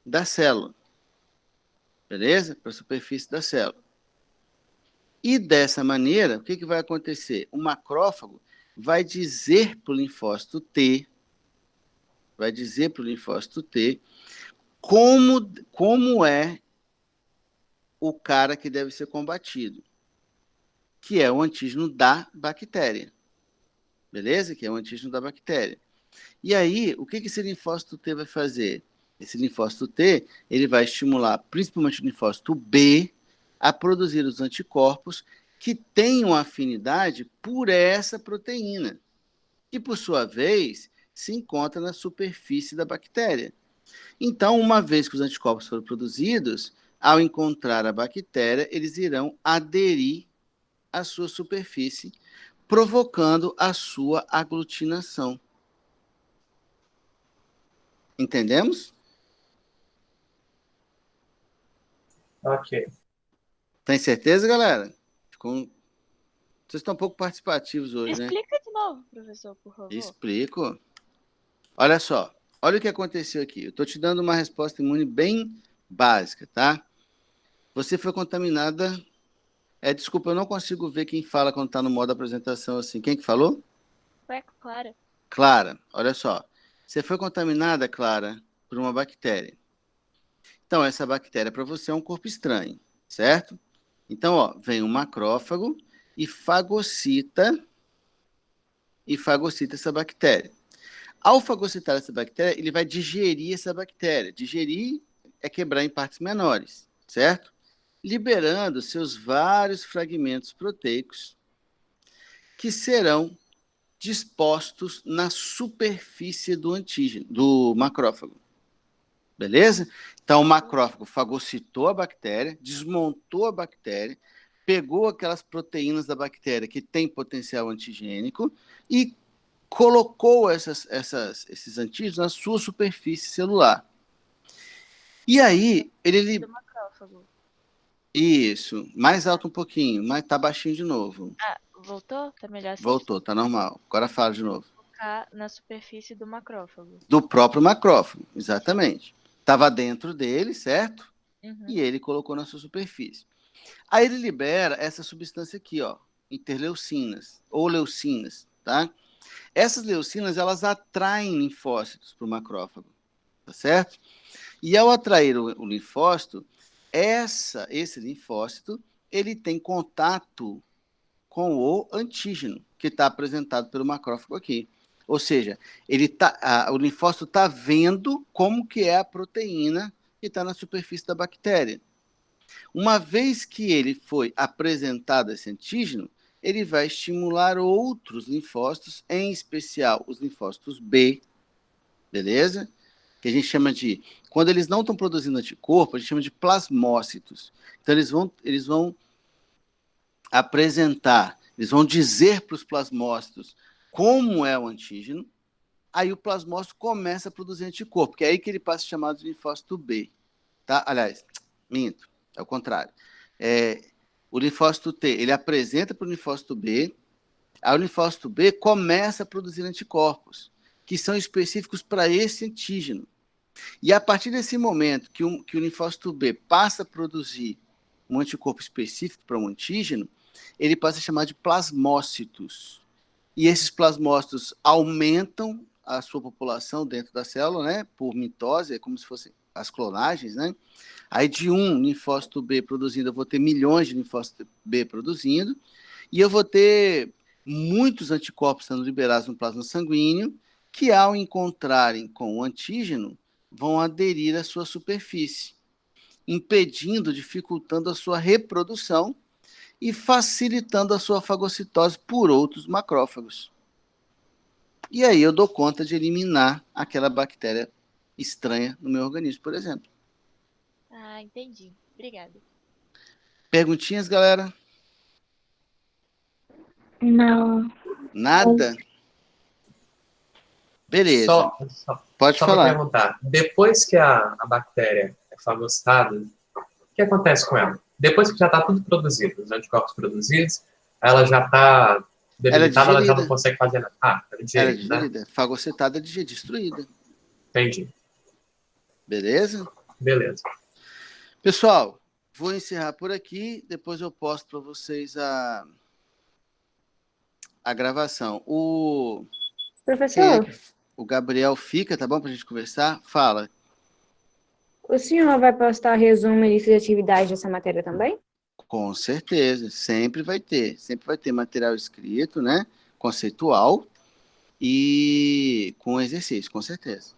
da célula. Beleza? Para a superfície da célula. E dessa maneira, o que vai acontecer? O macrófago vai dizer para o linfócito T, como é o cara que deve ser combatido, que é o antígeno da bactéria. Beleza? Que é o antígeno da bactéria. E aí, o que esse linfócito T vai fazer? Esse linfócito T, ele vai estimular principalmente o linfócito B a produzir os anticorpos que tenham afinidade por essa proteína, que por sua vez se encontra na superfície da bactéria. Então, uma vez que os anticorpos foram produzidos, ao encontrar a bactéria, eles irão aderir à sua superfície, provocando a sua aglutinação. Entendemos? Ok. Tem certeza, galera? Vocês estão um pouco participativos hoje, né? Explica de novo, professor, por favor. Explico. Olha só. Olha o que aconteceu aqui. Eu estou te dando uma resposta imune bem básica, tá? Você foi contaminada... desculpa, eu não consigo ver quem fala quando está no modo apresentação assim. Quem que falou? Ué, Clara. Clara, olha só. Você foi contaminada, Clara, por uma bactéria. Então, essa bactéria para você é um corpo estranho, certo? Então, ó, vem um macrófago e fagocita essa bactéria. Ao fagocitar essa bactéria, ele vai digerir essa bactéria. Digerir é quebrar em partes menores, certo? Liberando seus vários fragmentos proteicos que serão dispostos na superfície do antígeno, do macrófago. Beleza? Então, o macrófago fagocitou a bactéria, desmontou a bactéria, pegou aquelas proteínas da bactéria que tem potencial antigênico e colocou esses antígenos na sua superfície celular. E aí, ele... Do macrófago. Isso, mais alto um pouquinho, mas tá baixinho de novo. Ah, voltou? Tá melhor assim? Voltou, tá normal. Agora fala de novo. Focar na superfície do macrófago. Do próprio macrófago, exatamente. Estava dentro dele, certo? Uhum. E ele colocou na sua superfície. Aí ele libera essa substância aqui, ó, interleucinas, ou leucinas, tá? Essas leucinas, elas atraem linfócitos para o macrófago, tá certo? E ao atrair o linfócito, esse linfócito, ele tem contato com o antígeno, que está apresentado pelo macrófago aqui. Ou seja, o linfócito está vendo como que é a proteína que está na superfície da bactéria. Uma vez que ele foi apresentado esse antígeno, ele vai estimular outros linfócitos, em especial os linfócitos B, beleza? Que a gente chama de... Quando eles não estão produzindo anticorpo, a gente chama de plasmócitos. Então, eles vão apresentar, eles vão dizer para os plasmócitos como é o antígeno, aí o plasmócito começa a produzir anticorpo, que é aí que ele passa a ser chamado de linfócito B. Tá? Aliás, minto, é o contrário. O linfócito T, ele apresenta para o linfócito B, aí o linfócito B começa a produzir anticorpos, que são específicos para esse antígeno. E a partir desse momento que o linfócito B passa a produzir um anticorpo específico para um antígeno, ele passa a chamar de plasmócitos. E esses plasmócitos aumentam a sua população dentro da célula, né? Por mitose, é como se fossem as clonagens, né? Aí de um linfócito B produzindo, eu vou ter milhões de linfócitos B produzindo, e eu vou ter muitos anticorpos sendo liberados no plasma sanguíneo, que ao encontrarem com o antígeno, vão aderir à sua superfície, impedindo, dificultando a sua reprodução e facilitando a sua fagocitose por outros macrófagos. E aí eu dou conta de eliminar aquela bactéria estranha no meu organismo, por exemplo. Ah, entendi. Obrigada. Perguntinhas, galera? Não. Nada? Beleza. Pode Só para falar. perguntar, depois que a bactéria é fagocitada, o que acontece com ela? Depois que já está tudo produzido, os anticorpos produzidos, ela já está debilitada, ela já não consegue fazer nada. Ah, ela é digerida, né? Fagocitada, destruída. Entendi. Beleza? Beleza. Pessoal, vou encerrar por aqui, depois eu posto para vocês a gravação. Professor, O Gabriel fica, tá bom, para a gente conversar? Fala. o senhor vai postar resumo e lista de atividades dessa matéria também? Com certeza, sempre vai ter material escrito, né, conceitual e com exercício, com certeza.